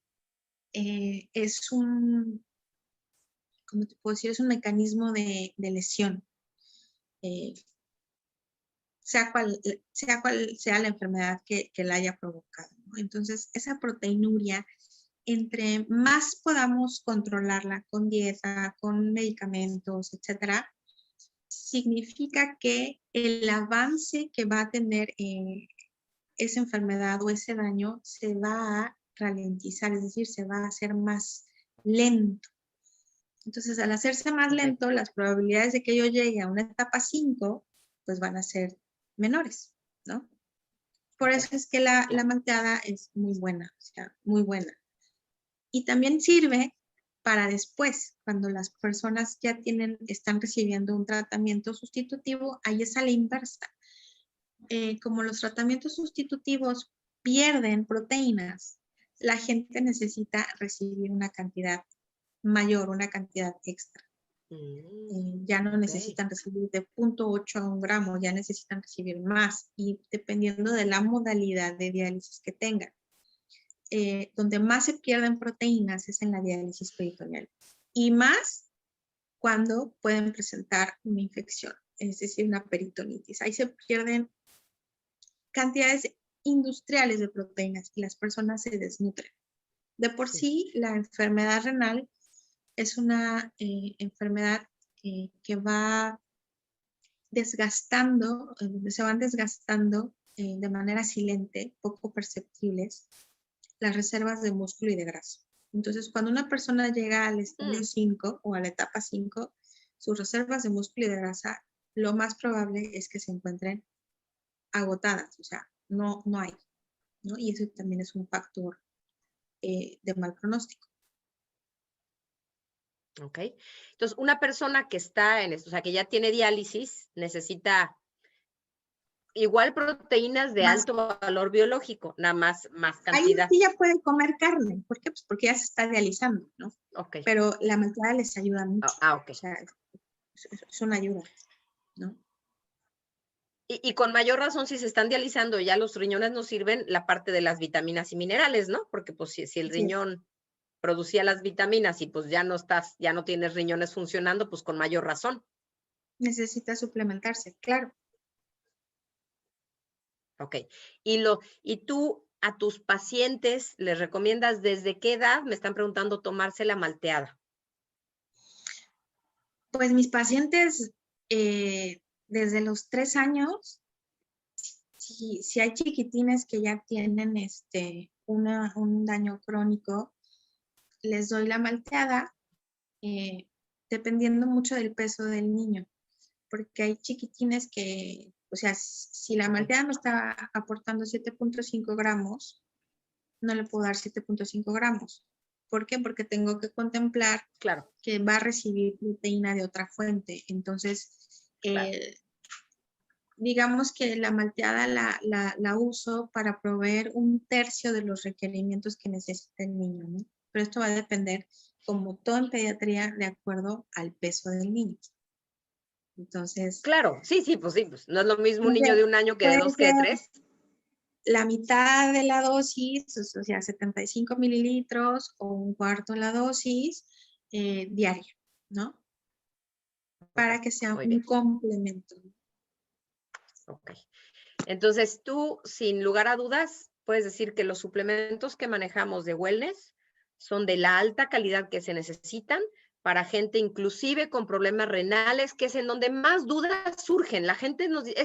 es un, ¿cómo te puedo decir? Es un mecanismo de lesión, sea cual sea la enfermedad que la haya provocado, ¿no? Entonces, esa proteinuria, entre más podamos controlarla con dieta, con medicamentos, etcétera, significa que el avance que va a tener esa enfermedad o ese daño se va a ralentizar, es decir, se va a hacer más lento. Entonces, al hacerse más lento, las probabilidades de que yo llegue a una etapa 5, pues van a ser menores, ¿no? Por eso es que la malteada es muy buena, o sea, muy buena. Y también sirve para después, cuando las personas ya están recibiendo un tratamiento sustitutivo, ahí es a la inversa. Como los tratamientos sustitutivos pierden proteínas, la gente necesita recibir una cantidad mayor, una cantidad extra. Ya no necesitan recibir de 0.8 a 1 gramo, ya necesitan recibir más, y dependiendo de la modalidad de diálisis que tengan. Donde más se pierden proteínas es en la diálisis peritoneal, y más cuando pueden presentar una infección, es decir, una peritonitis. Ahí se pierden cantidades industriales de proteínas y las personas se desnutren. De por sí, la enfermedad renal es una enfermedad que va desgastando, donde se van desgastando de manera silente, poco perceptibles, las reservas de músculo y de grasa. Entonces, cuando una persona llega al estadio 5 o a la etapa 5, sus reservas de músculo y de grasa, lo más probable es que se encuentren agotadas, o sea, no hay, ¿no? Y eso también es un factor de mal pronóstico. Ok. Entonces, una persona que está en esto, o sea, que ya tiene diálisis, necesita igual proteínas de alto valor biológico, nada más cantidad. Ahí sí ya pueden comer carne. ¿Por qué? Pues porque ya se está dializando, ¿no? Ok. Pero la malteada les ayuda mucho. Ok. O sea, es una ayuda, ¿no? Y con mayor razón, si se están dializando, ya los riñones no sirven, la parte de las vitaminas y minerales, ¿no? Porque pues si el riñón producía las vitaminas y pues ya no tienes riñones funcionando, pues con mayor razón. Necesita suplementarse, claro. Ok. Y tú a tus pacientes les recomiendas desde qué edad, me están preguntando, tomarse la malteada. Pues mis pacientes desde los 3 años, si hay chiquitines que ya tienen un daño crónico, les doy la malteada dependiendo mucho del peso del niño, porque hay chiquitines que, o sea, si la malteada me está aportando 7.5 gramos, no le puedo dar 7.5 gramos. ¿Por qué? Porque tengo que contemplar que va a recibir proteína de otra fuente. Entonces, digamos que la malteada la uso para proveer 1/3 de los requerimientos que necesita el niño, ¿no? Pero esto va a depender, como todo en pediatría, de acuerdo al peso del niño. Entonces, Claro, sí, pues sí, pues no es lo mismo un niño puede de 1 año que de puede 2 que de ser 3. la mitad de la dosis, o sea, 75 mililitros o un cuarto de la dosis diaria, ¿no? Ok, Para que sea muy un bien. complemento. Ok. Entonces tú, sin lugar a dudas, puedes decir que los suplementos que manejamos de wellness son de la alta calidad que se necesitan para gente inclusive con problemas renales, que es en donde más dudas surgen. La gente nos dice,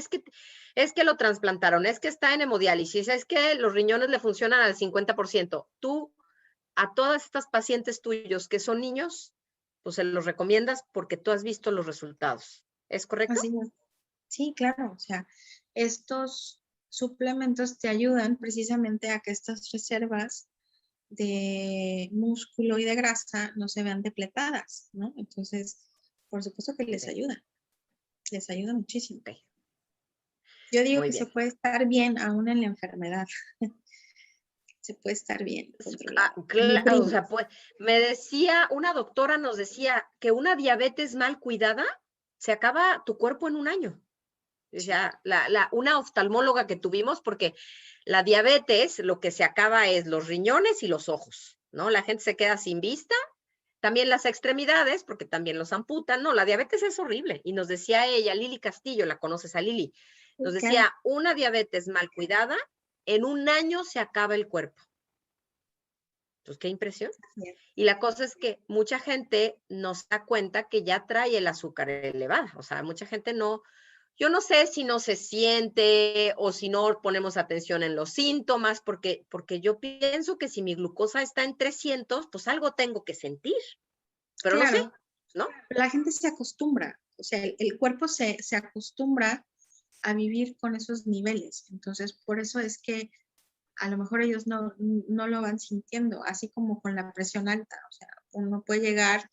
es que lo trasplantaron, es que está en hemodiálisis, es que los riñones le funcionan al 50%. Tú, a todas estas pacientes tuyos que son niños, pues se los recomiendas porque tú has visto los resultados. ¿Es correcto? Así es. Sí, claro, o sea, estos suplementos te ayudan precisamente a que estas reservas de músculo y de grasa no se vean depletadas, ¿no? Entonces, por supuesto que Ok, les ayuda muchísimo. ok, Yo digo muy que se bien. puede estar bien aún en la enfermedad, se puede estar bien controlado. Mi Claro, o primo, sea, pues me decía, una doctora nos decía que una diabetes mal cuidada se acaba tu cuerpo en 1 año. O sí, sea, una oftalmóloga que tuvimos, porque la diabetes lo que se acaba es los riñones y los ojos, ¿no? La gente se queda sin vista, también las extremidades, porque también los amputan, no, la diabetes es horrible. Y nos decía ella, Lili Castillo, la conoces a Lili, sí, nos claro. decía, una diabetes mal cuidada, en 1 año se acaba el cuerpo. Pues qué impresión. Bien. Y la cosa es que mucha gente no se da cuenta que ya trae el azúcar elevada. O sea, mucha gente no, yo no sé si no se siente o si no ponemos atención en los síntomas, porque yo pienso que si mi glucosa está en 300, pues algo tengo que sentir, pero no sé, Claro, ¿no? la gente se acostumbra, o sea, el cuerpo se acostumbra a vivir con esos niveles. Entonces, por eso es que a lo mejor ellos no lo van sintiendo, así como con la presión alta. O sea, uno puede llegar,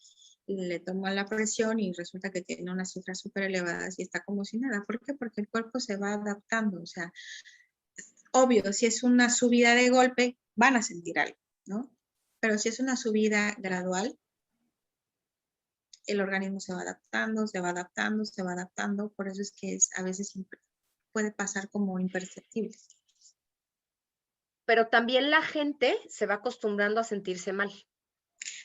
le toma la presión y resulta que tiene unas cifras súper elevadas y está como si nada. ¿Por qué? Porque el cuerpo se va adaptando. O sea, obvio, si es una subida de golpe, van a sentir algo, ¿no? Pero si es una subida gradual, el organismo se va adaptando, se va adaptando, se va adaptando. Por eso es que a veces puede pasar como imperceptible. Pero también la gente se va acostumbrando a sentirse mal.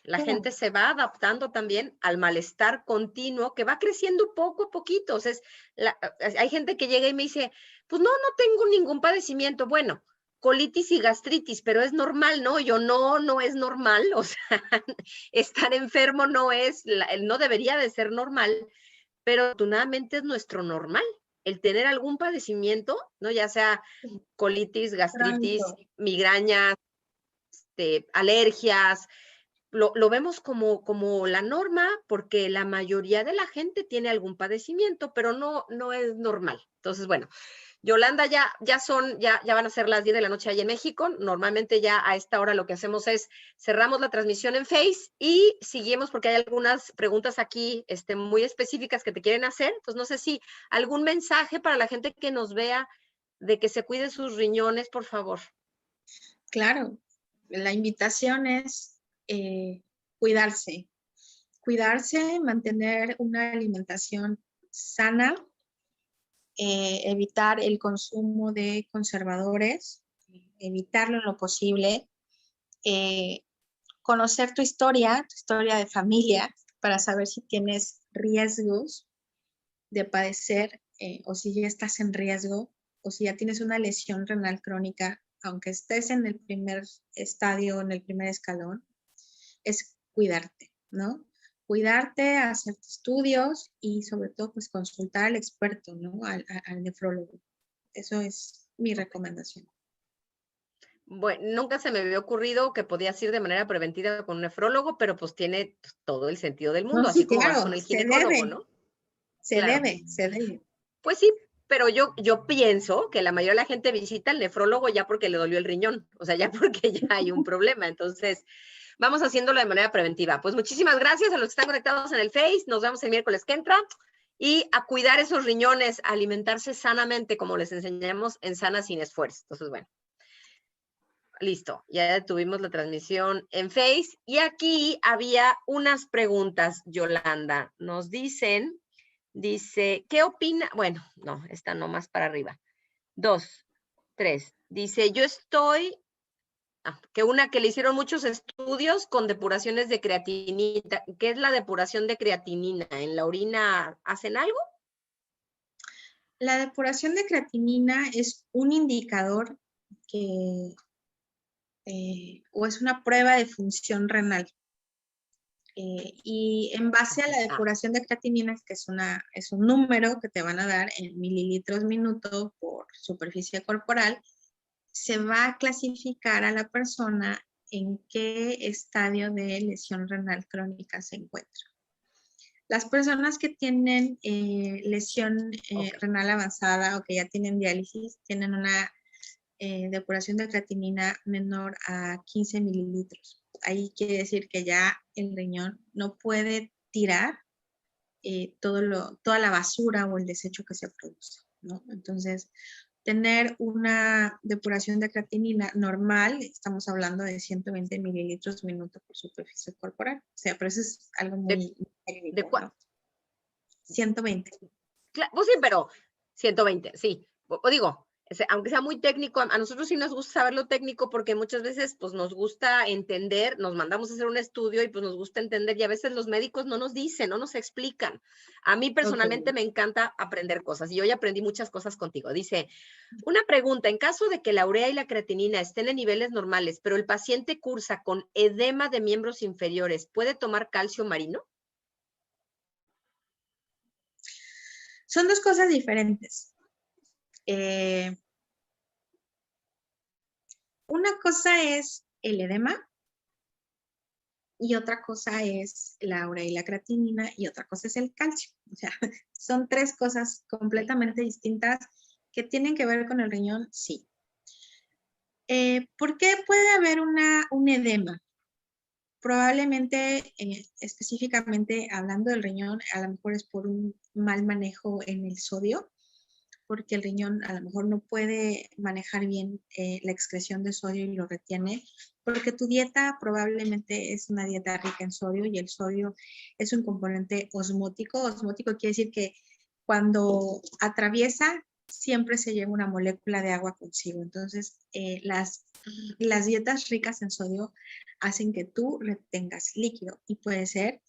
La Claro, gente se va adaptando también al malestar continuo que va creciendo poco a poquito. O sea, hay gente que llega y me dice, pues no tengo ningún padecimiento. Bueno, colitis y gastritis, pero es normal, ¿no? Yo no es normal. O sea, estar enfermo no debería de ser normal, pero afortunadamente es nuestro normal. El tener algún padecimiento, ¿no? Ya sea colitis, gastritis, crónico. migrañas, alergias, lo vemos como la norma porque la mayoría de la gente tiene algún padecimiento, pero no es normal. Entonces, bueno, Yolanda, ya van a ser las 10 de la noche allá en México. Normalmente ya a esta hora lo que hacemos es cerramos la transmisión en Face y seguimos porque hay algunas preguntas aquí muy específicas que te quieren hacer. Entonces, no sé si algún mensaje para la gente que nos vea de que se cuide sus riñones, por favor. Claro, la invitación es cuidarse, cuidarse, mantener una alimentación sana, evitar el consumo de conservadores, evitarlo en lo posible, eh, conocer tu historia de familia, para saber si tienes riesgos de padecer o si ya estás en riesgo o si ya tienes una lesión renal crónica, aunque estés en el primer estadio, en el primer escalón, es cuidarte, ¿no? Cuidarte, hacer estudios y sobre todo pues consultar al experto, ¿no? Al nefrólogo. Eso es mi recomendación. Bueno, nunca se me había ocurrido que podías ir de manera preventiva con un nefrólogo, pero pues tiene todo el sentido del No, mundo, así sí, como vas claro, con el ginecólogo, ¿no? se Claro. debe, se debe. Pues sí, pero yo pienso que la mayoría de la gente visita al nefrólogo ya porque le dolió el riñón, o sea, ya porque ya hay un problema. Entonces, vamos haciéndolo de manera preventiva. Pues muchísimas gracias a los que están conectados en el Face. Nos vemos el miércoles que entra. Y a cuidar esos riñones, a alimentarse sanamente, como les enseñamos en Sana Sin Esfuerzo. Entonces, bueno. Listo, ya tuvimos la transmisión en Face y aquí había unas preguntas, Yolanda. Nos dicen Dice, ¿qué opina? Bueno, no, esta no, más para arriba. 2, 3. Dice, yo estoy, que una que le hicieron muchos estudios con depuraciones de creatinina. ¿Qué es la depuración de creatinina? ¿En la orina hacen algo? La depuración de creatinina es un indicador que, o es una prueba de función renal. Y en base a la depuración de creatinina, que es un número que te van a dar en mililitros minuto por superficie corporal, se va a clasificar a la persona en qué estadio de lesión renal crónica se encuentra. Las personas que tienen lesión renal avanzada o que ya tienen diálisis tienen una depuración de creatinina menor a 15 mililitros. Ahí quiere decir que ya el riñón no puede tirar toda la basura o el desecho que se produce, ¿no? Entonces, tener una depuración de creatinina normal, estamos hablando de 120 mililitros minuto por superficie corporal. O sea, pero eso es algo muy técnico, ¿De cuál? ¿no? 120. Pues sí, pero 120, sí. O digo, aunque sea muy técnico, a nosotros sí nos gusta saber lo técnico porque muchas veces pues nos gusta entender, nos mandamos a hacer un estudio y pues nos gusta entender y a veces los médicos no nos dicen, no nos explican. A mí personalmente me encanta aprender cosas y hoy aprendí muchas cosas contigo. Dice, una pregunta, en caso de que la urea y la creatinina estén en niveles normales, pero el paciente cursa con edema de miembros inferiores, ¿puede tomar calcio marino? Son dos cosas diferentes. Una cosa es el edema y otra cosa es la urea y la creatinina y otra cosa es el calcio. O sea, son tres cosas completamente distintas que tienen que ver con el riñón, sí. ¿Por qué puede haber un edema? Probablemente, específicamente hablando del riñón, a lo mejor es por un mal manejo en el sodio, porque el riñón a lo mejor no puede manejar bien la excreción de sodio y lo retiene, porque tu dieta probablemente es una dieta rica en sodio y el sodio es un componente osmótico. Osmótico quiere decir que cuando atraviesa siempre se lleva una molécula de agua consigo. Entonces, las dietas ricas en sodio hacen que tú retengas líquido y puede ser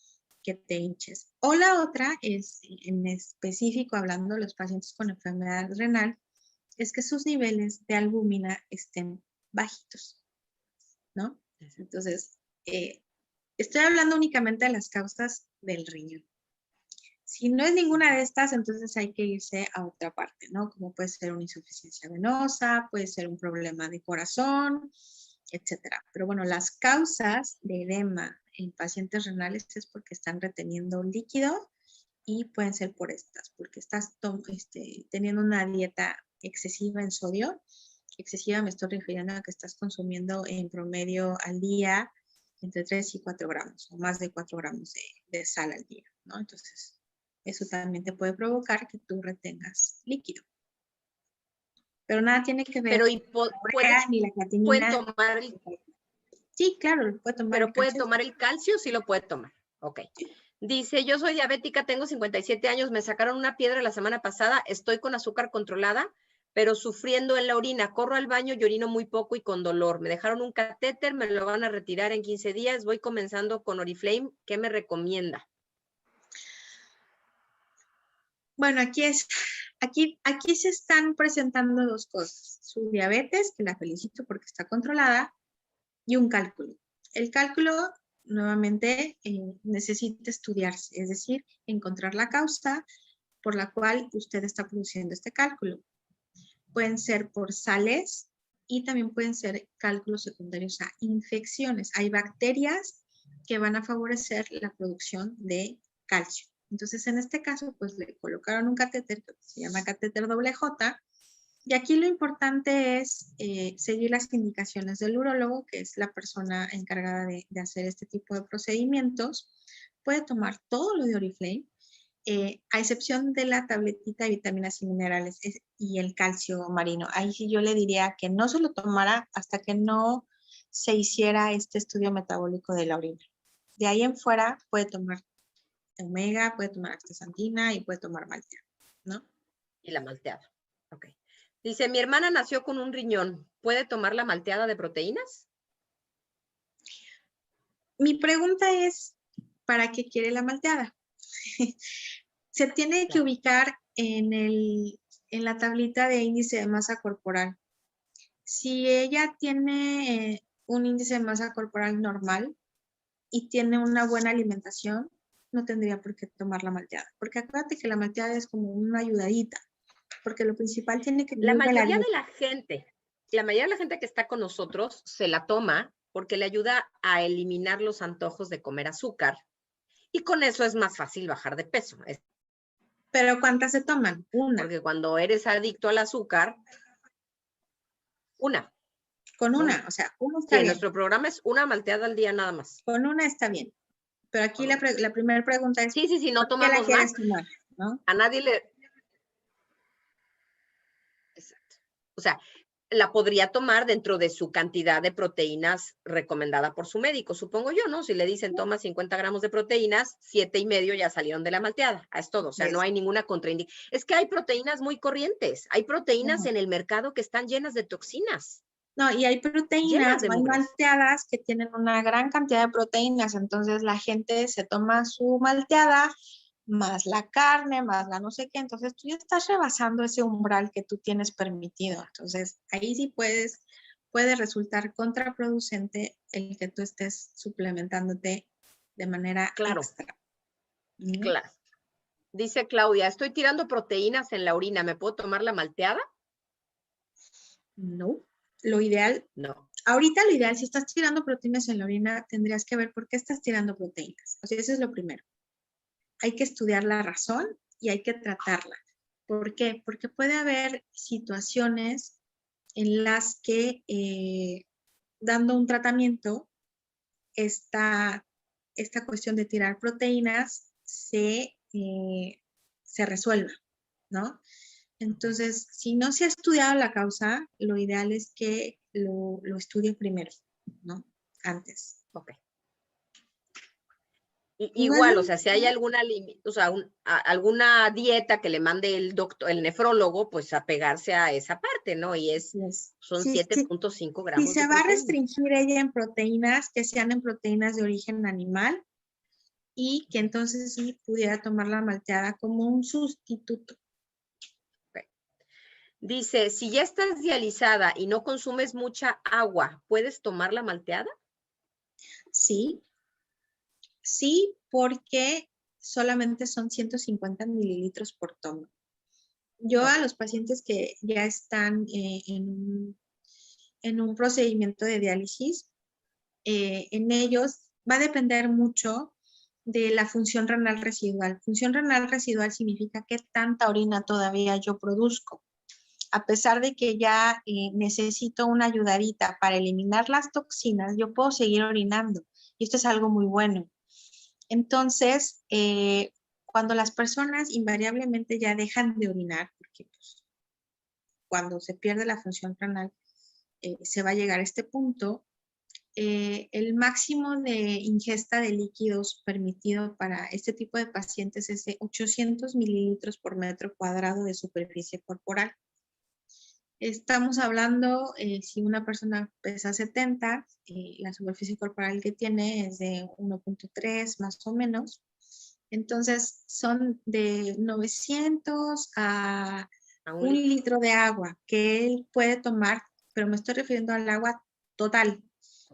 que te hinches. O la otra es, en específico, hablando de los pacientes con enfermedad renal, es que sus niveles de albúmina estén bajitos, ¿no? Entonces, estoy hablando únicamente de las causas del riñón. Si no es ninguna de estas, entonces hay que irse a otra parte, ¿no? Como puede ser una insuficiencia venosa, puede ser un problema de corazón, etcétera. Pero bueno, las causas de edema en pacientes renales es porque están reteniendo líquido y pueden ser por estas, porque estás teniendo una dieta excesiva en sodio. Excesiva me estoy refiriendo a que estás consumiendo en promedio al día entre 3 y 4 gramos o más de 4 gramos de sal al día, ¿no? Entonces, eso también te puede provocar que tú retengas líquido. Pero nada tiene que ver con la urea ni la creatinina. ¿Puede tomar el, sí, claro, puede tomar pero el puede calcio. tomar el calcio? Sí lo puede tomar. Ok. Dice, yo soy diabética, tengo 57 años, me sacaron una piedra la semana pasada, estoy con azúcar controlada, pero sufriendo en la orina. Corro al baño y orino muy poco y con dolor. Me dejaron un catéter, me lo van a retirar en 15 días. Voy comenzando con Oriflame. ¿Qué me recomienda? Bueno, aquí se están presentando dos cosas. Su diabetes, que la felicito porque está controlada, y un cálculo. El cálculo, nuevamente, necesita estudiarse, es decir, encontrar la causa por la cual usted está produciendo este cálculo. Pueden ser por sales y también pueden ser cálculos secundarios a infecciones. Hay bacterias que van a favorecer la producción de calcio. Entonces, en este caso, pues le colocaron un catéter que se llama catéter J. Y aquí lo importante es seguir las indicaciones del urólogo, que es la persona encargada de hacer este tipo de procedimientos. Puede tomar todo lo de Oriflame, a excepción de la tabletita de vitaminas y minerales y el calcio marino. Ahí sí yo le diría que no se lo tomara hasta que no se hiciera este estudio metabólico de la orina. De ahí en fuera puede tomar omega, puede tomar astaxantina y puede tomar malteada, ¿no? Y la malteada. Ok. Dice, mi hermana nació con un riñón. ¿Puede tomar la malteada de proteínas? Mi pregunta es, ¿para qué quiere la malteada? Se tiene que ubicar en la tablita de índice de masa corporal. Si ella tiene un índice de masa corporal normal y tiene una buena alimentación, no tendría por qué tomar la malteada. Porque acuérdate que la malteada es como una ayudadita, porque lo principal tiene que La venir de la mayoría de dieta. la mayoría de la gente que está con nosotros se la toma porque le ayuda a eliminar los antojos de comer azúcar y con eso es más fácil bajar de peso. Pero ¿cuántas se toman? Una. Porque cuando eres adicto al azúcar, una. Con ¿no? una, o sea, uno está Sí, bien. nuestro programa es una malteada al día nada más. Con una está bien. Pero aquí la primera pregunta es, Sí, no ¿por qué la tomamos quieres más. tomar? ¿No? A nadie le... Exacto. O sea, la podría tomar dentro de su cantidad de proteínas recomendada por su médico, supongo yo, ¿no? Si le dicen toma 50 gramos de proteínas, 7,5 ya salieron de la malteada. Es todo, o sea, no hay ninguna contraindicación. Es que hay proteínas muy corrientes, hay proteínas en el mercado que están llenas de toxinas. No, y hay proteínas, de hay mugres. malteadas que tienen una gran cantidad de proteínas, entonces la gente se toma su malteada, más la carne, más la no sé qué, entonces tú ya estás rebasando ese umbral que tú tienes permitido. Entonces ahí sí puede resultar contraproducente el que tú estés suplementándote de manera extra. Claro. Dice Claudia, estoy tirando proteínas en la orina, ¿me puedo tomar la malteada? No, lo ideal, no. Ahorita lo ideal, si estás tirando proteínas en la orina, tendrías que ver por qué estás tirando proteínas. O sea, eso es lo primero. Hay que estudiar la razón y hay que tratarla. ¿Por qué? Porque puede haber situaciones en las que dando un tratamiento, esta cuestión de tirar proteínas se resuelva, ¿no? Entonces, si no se ha estudiado la causa, lo ideal es que lo estudie primero, ¿no? Antes. Ok. Igual, o sea, si hay alguna, alguna dieta que le mande el doctor, el nefrólogo, pues apegarse a esa parte, ¿no? Y son 7,5 gramos si se de va a proteína. restringir ella en proteínas, que sean en proteínas de origen animal y que entonces sí pudiera tomar la malteada como un sustituto. Okay. Dice, si ya estás dializada y no consumes mucha agua, ¿puedes tomar la malteada? Sí, porque solamente son 150 mililitros por tomo. Yo a los pacientes que ya están en un procedimiento de diálisis, en ellos va a depender mucho de la función renal residual. Función renal residual significa qué tanta orina todavía yo produzco. A pesar de que ya necesito una ayudadita para eliminar las toxinas, yo puedo seguir orinando. Y esto es algo muy bueno. Entonces, cuando las personas invariablemente ya dejan de orinar, porque pues, cuando se pierde la función renal, se va a llegar a este punto, el máximo de ingesta de líquidos permitido para este tipo de pacientes es de 800 mililitros por metro cuadrado de superficie corporal. Estamos hablando, si una persona pesa 70, la superficie corporal que tiene es de 1.3 más o menos. Entonces, son de 900 a 1 litro de agua que él puede tomar, pero me estoy refiriendo al agua total.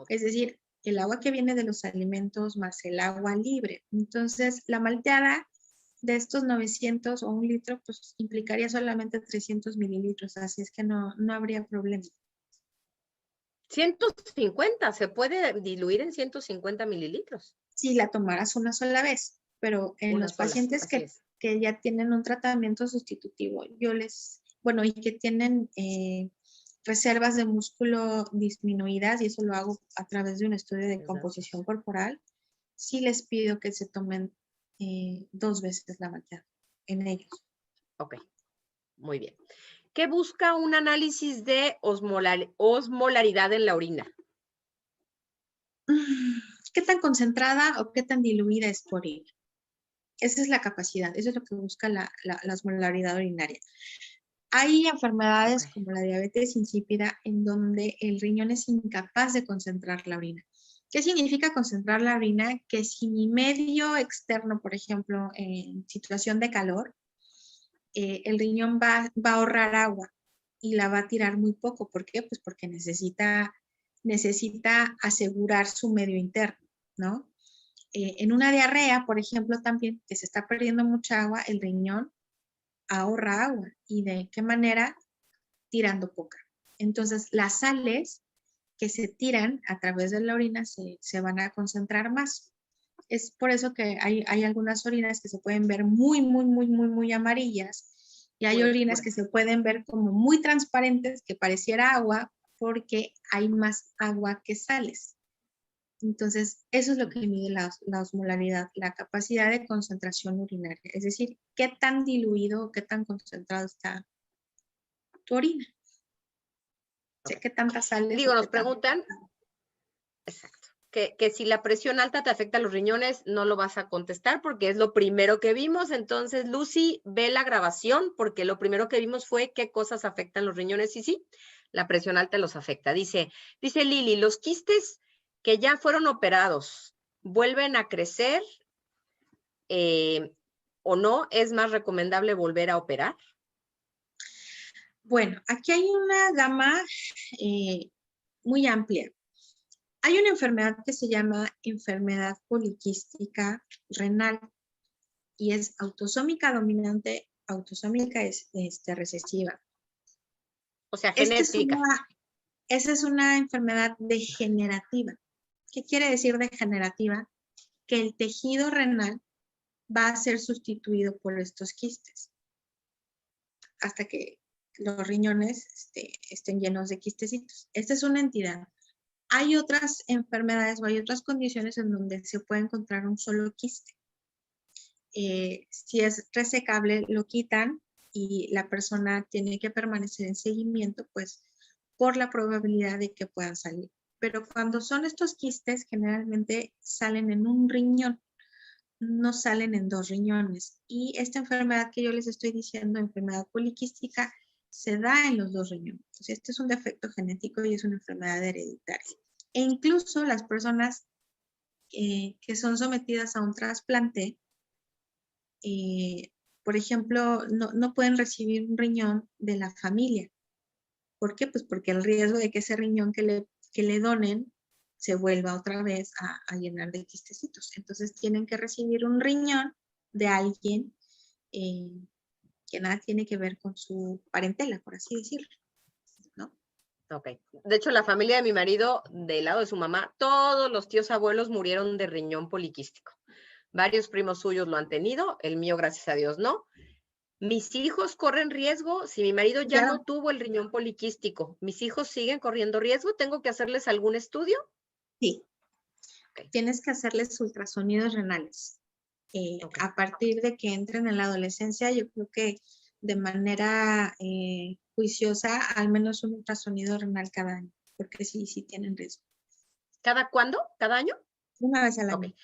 Es decir, el agua que viene de los alimentos más el agua libre. Entonces, la malteada de estos 900 o 1 litro, pues implicaría solamente 300 mililitros, así es que no habría problema. 150, se puede diluir en 150 mililitros. Si la tomaras una sola vez, pero en los pacientes que ya tienen un tratamiento sustitutivo, y que tienen reservas de músculo disminuidas, y eso lo hago a través de un estudio de composición corporal, sí les pido que se tomen 2 veces la malteada en ellos. Ok, muy bien. ¿Qué busca un análisis de osmolaridad en la orina? ¿Qué tan concentrada o qué tan diluida es tu orina? Esa es la capacidad, eso es lo que busca la osmolaridad urinaria. Hay enfermedades como la diabetes insípida en donde el riñón es incapaz de concentrar la orina. ¿Qué significa concentrar la orina? Que si mi medio externo, por ejemplo, en situación de calor, el riñón va a ahorrar agua y la va a tirar muy poco. ¿Por qué? Pues porque necesita asegurar su medio interno, ¿no? En una diarrea, por ejemplo, también que se está perdiendo mucha agua, el riñón ahorra agua. ¿Y de qué manera? Tirando poca. Entonces, las sales que se tiran a través de la orina se van a concentrar más. Es por eso que hay algunas orinas que se pueden ver muy amarillas y hay orinas que se pueden ver como muy transparentes, que pareciera agua, porque hay más agua que sales. Entonces, eso es lo que mide la osmolaridad, la capacidad de concentración urinaria. Es decir, qué tan diluido o qué tan concentrado está tu orina. O sea, qué tanta sales. Digo, nos preguntan, exacto, que si la presión alta te afecta a los riñones, no lo vas a contestar porque es lo primero que vimos. Entonces, Lucy, ve la grabación porque lo primero que vimos fue qué cosas afectan los riñones. Y sí, la presión alta los afecta. Dice Lili, los quistes que ya fueron operados, ¿vuelven a crecer o no? ¿Es más recomendable volver a operar? Bueno, aquí hay una gama muy amplia. Hay una enfermedad que se llama enfermedad poliquística renal y es autosómica dominante, autosómica recesiva. O sea, genética. Esa es una enfermedad degenerativa. ¿Qué quiere decir degenerativa? Que el tejido renal va a ser sustituido por estos quistes hasta que los riñones estén llenos de quistecitos. Esta es una entidad. Hay otras enfermedades o hay otras condiciones en donde se puede encontrar un solo quiste. Si es resecable, lo quitan y la persona tiene que permanecer en seguimiento, pues, por la probabilidad de que puedan salir. Pero cuando son estos quistes, generalmente salen en un riñón, no salen en 2 riñones. Y esta enfermedad que yo les estoy diciendo, enfermedad poliquística, se da en los 2 riñones. Entonces, este es un defecto genético y es una enfermedad hereditaria. E incluso las personas que son sometidas a un trasplante, por ejemplo, no pueden recibir un riñón de la familia. ¿Por qué? Pues porque el riesgo de que ese riñón que le donen se vuelva otra vez a llenar de quistecitos. Entonces tienen que recibir un riñón de alguien que nada tiene que ver con su parentela, por así decirlo, ¿no? Ok. De hecho, la familia de mi marido, del lado de su mamá, todos los tíos abuelos murieron de riñón poliquístico. Varios primos suyos lo han tenido, el mío, gracias a Dios, no. ¿Mis hijos corren riesgo? Si mi marido ya no tuvo el riñón poliquístico, ¿mis hijos siguen corriendo riesgo? ¿Tengo que hacerles algún estudio? Sí. Okay. Tienes que hacerles ultrasonidos renales. A partir de que entren en la adolescencia, yo creo que de manera juiciosa, al menos un ultrasonido renal cada año, porque sí tienen riesgo. ¿Cada cuándo? ¿Cada año? Una vez al año. Okay.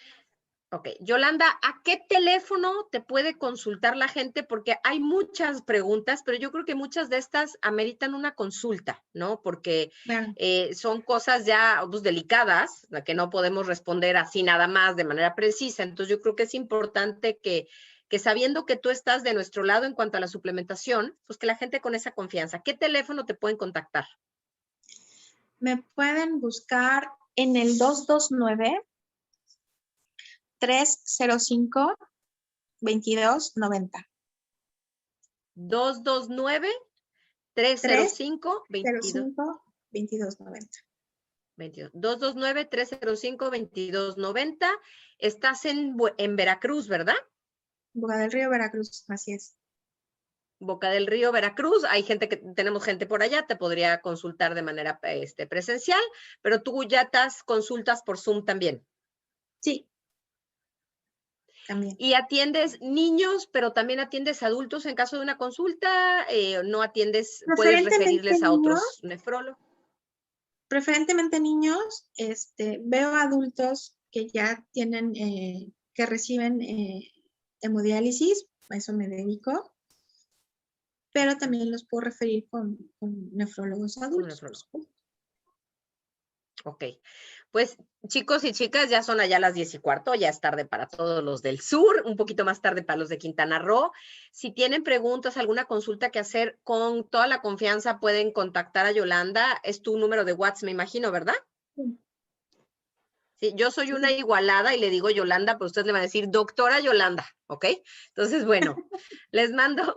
Ok, Yolanda, ¿a qué teléfono te puede consultar la gente? Porque hay muchas preguntas, pero yo creo que muchas de estas ameritan una consulta, ¿no? Porque son cosas ya pues, delicadas, que no podemos responder así nada más de manera precisa. Entonces yo creo que es importante que sabiendo que tú estás de nuestro lado en cuanto a la suplementación, pues que la gente con esa confianza. ¿Qué teléfono te pueden contactar? Me pueden buscar en el 229 305 2290. 229 305 2290. 229-305-2290. Estás en Veracruz, ¿verdad? Boca del Río, Veracruz, así es. Boca del Río, Veracruz. Hay gente tenemos gente por allá, te podría consultar de manera presencial, pero tú ya consultas por Zoom también. Sí. También. ¿Y atiendes niños, pero también atiendes adultos en caso de una consulta? ¿No atiendes, puedes referirles a otros nefrólogos? Preferentemente niños, veo adultos que ya tienen, que reciben hemodiálisis, a eso me dedico, pero también los puedo referir con nefrólogos adultos. Ok, pues chicos y chicas, ya son allá las 10:15, ya es tarde para todos los del sur, un poquito más tarde para los de Quintana Roo. Si tienen preguntas, alguna consulta que hacer, con toda la confianza pueden contactar a Yolanda. Es tu número de WhatsApp, me imagino, ¿verdad? Sí. Sí, yo soy una igualada y le digo Yolanda, pero ustedes le van a decir doctora Yolanda, ¿ok? Entonces, bueno, les mando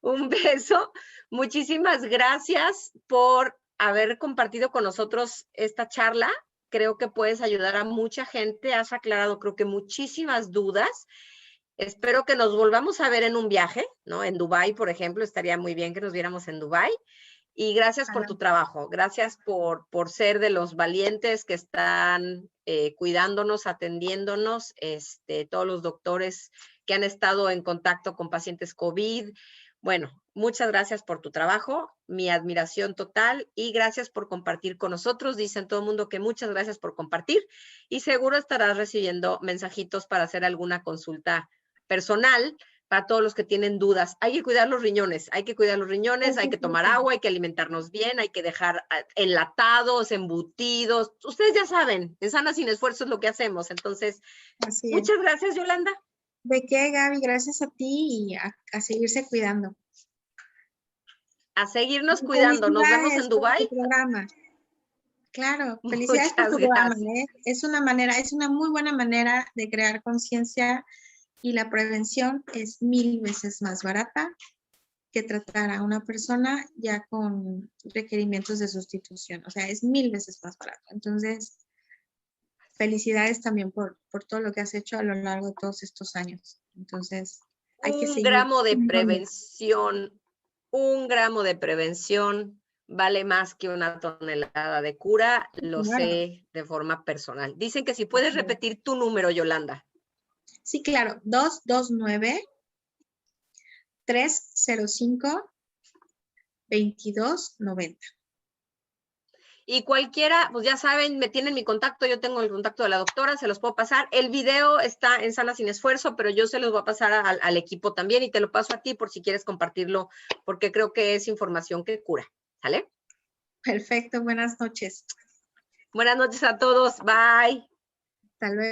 un beso. Muchísimas gracias por haber compartido con nosotros esta charla. Creo que puedes ayudar a mucha gente. Has aclarado, creo que muchísimas dudas. Espero que nos volvamos a ver en un viaje, ¿no? En Dubái, por ejemplo, estaría muy bien que nos viéramos en Dubái. Y gracias por tu trabajo, gracias por ser de los valientes que están cuidándonos, atendiéndonos, todos los doctores que han estado en contacto con pacientes COVID. Bueno, muchas gracias por tu trabajo, mi admiración total y gracias por compartir con nosotros. Dicen todo el mundo que muchas gracias por compartir y seguro estarás recibiendo mensajitos para hacer alguna consulta personal. Para todos los que tienen dudas, hay que cuidar los riñones, hay que tomar agua, hay que alimentarnos bien, hay que dejar enlatados, embutidos. Ustedes ya saben, en Sana Sin Esfuerzo es lo que hacemos. Entonces, muchas gracias, Yolanda. ¿De qué, Gaby? Gracias a ti y a seguirse cuidando. A seguirnos cuidando. Nos vemos en Dubái. Claro, felicidades por tu programa. Es una muy buena manera de crear conciencia. Y la prevención es 1000 veces más barata que tratar a una persona ya con requerimientos de sustitución. O sea, es 1000 veces más barato. Entonces, felicidades también por todo lo que has hecho a lo largo de todos estos años. Entonces, hay que seguir. Un gramo de prevención vale más que una tonelada de cura. Lo sé de forma personal. Dicen que si puedes repetir tu número, Yolanda. Sí, claro, 229-305-2290. Y cualquiera, pues ya saben, me tienen mi contacto, yo tengo el contacto de la doctora, se los puedo pasar. El video está en Sana Sin Esfuerzo, pero yo se los voy a pasar al equipo también y te lo paso a ti por si quieres compartirlo, porque creo que es información que cura, ¿sale? Perfecto, buenas noches. Buenas noches a todos, bye. Hasta luego.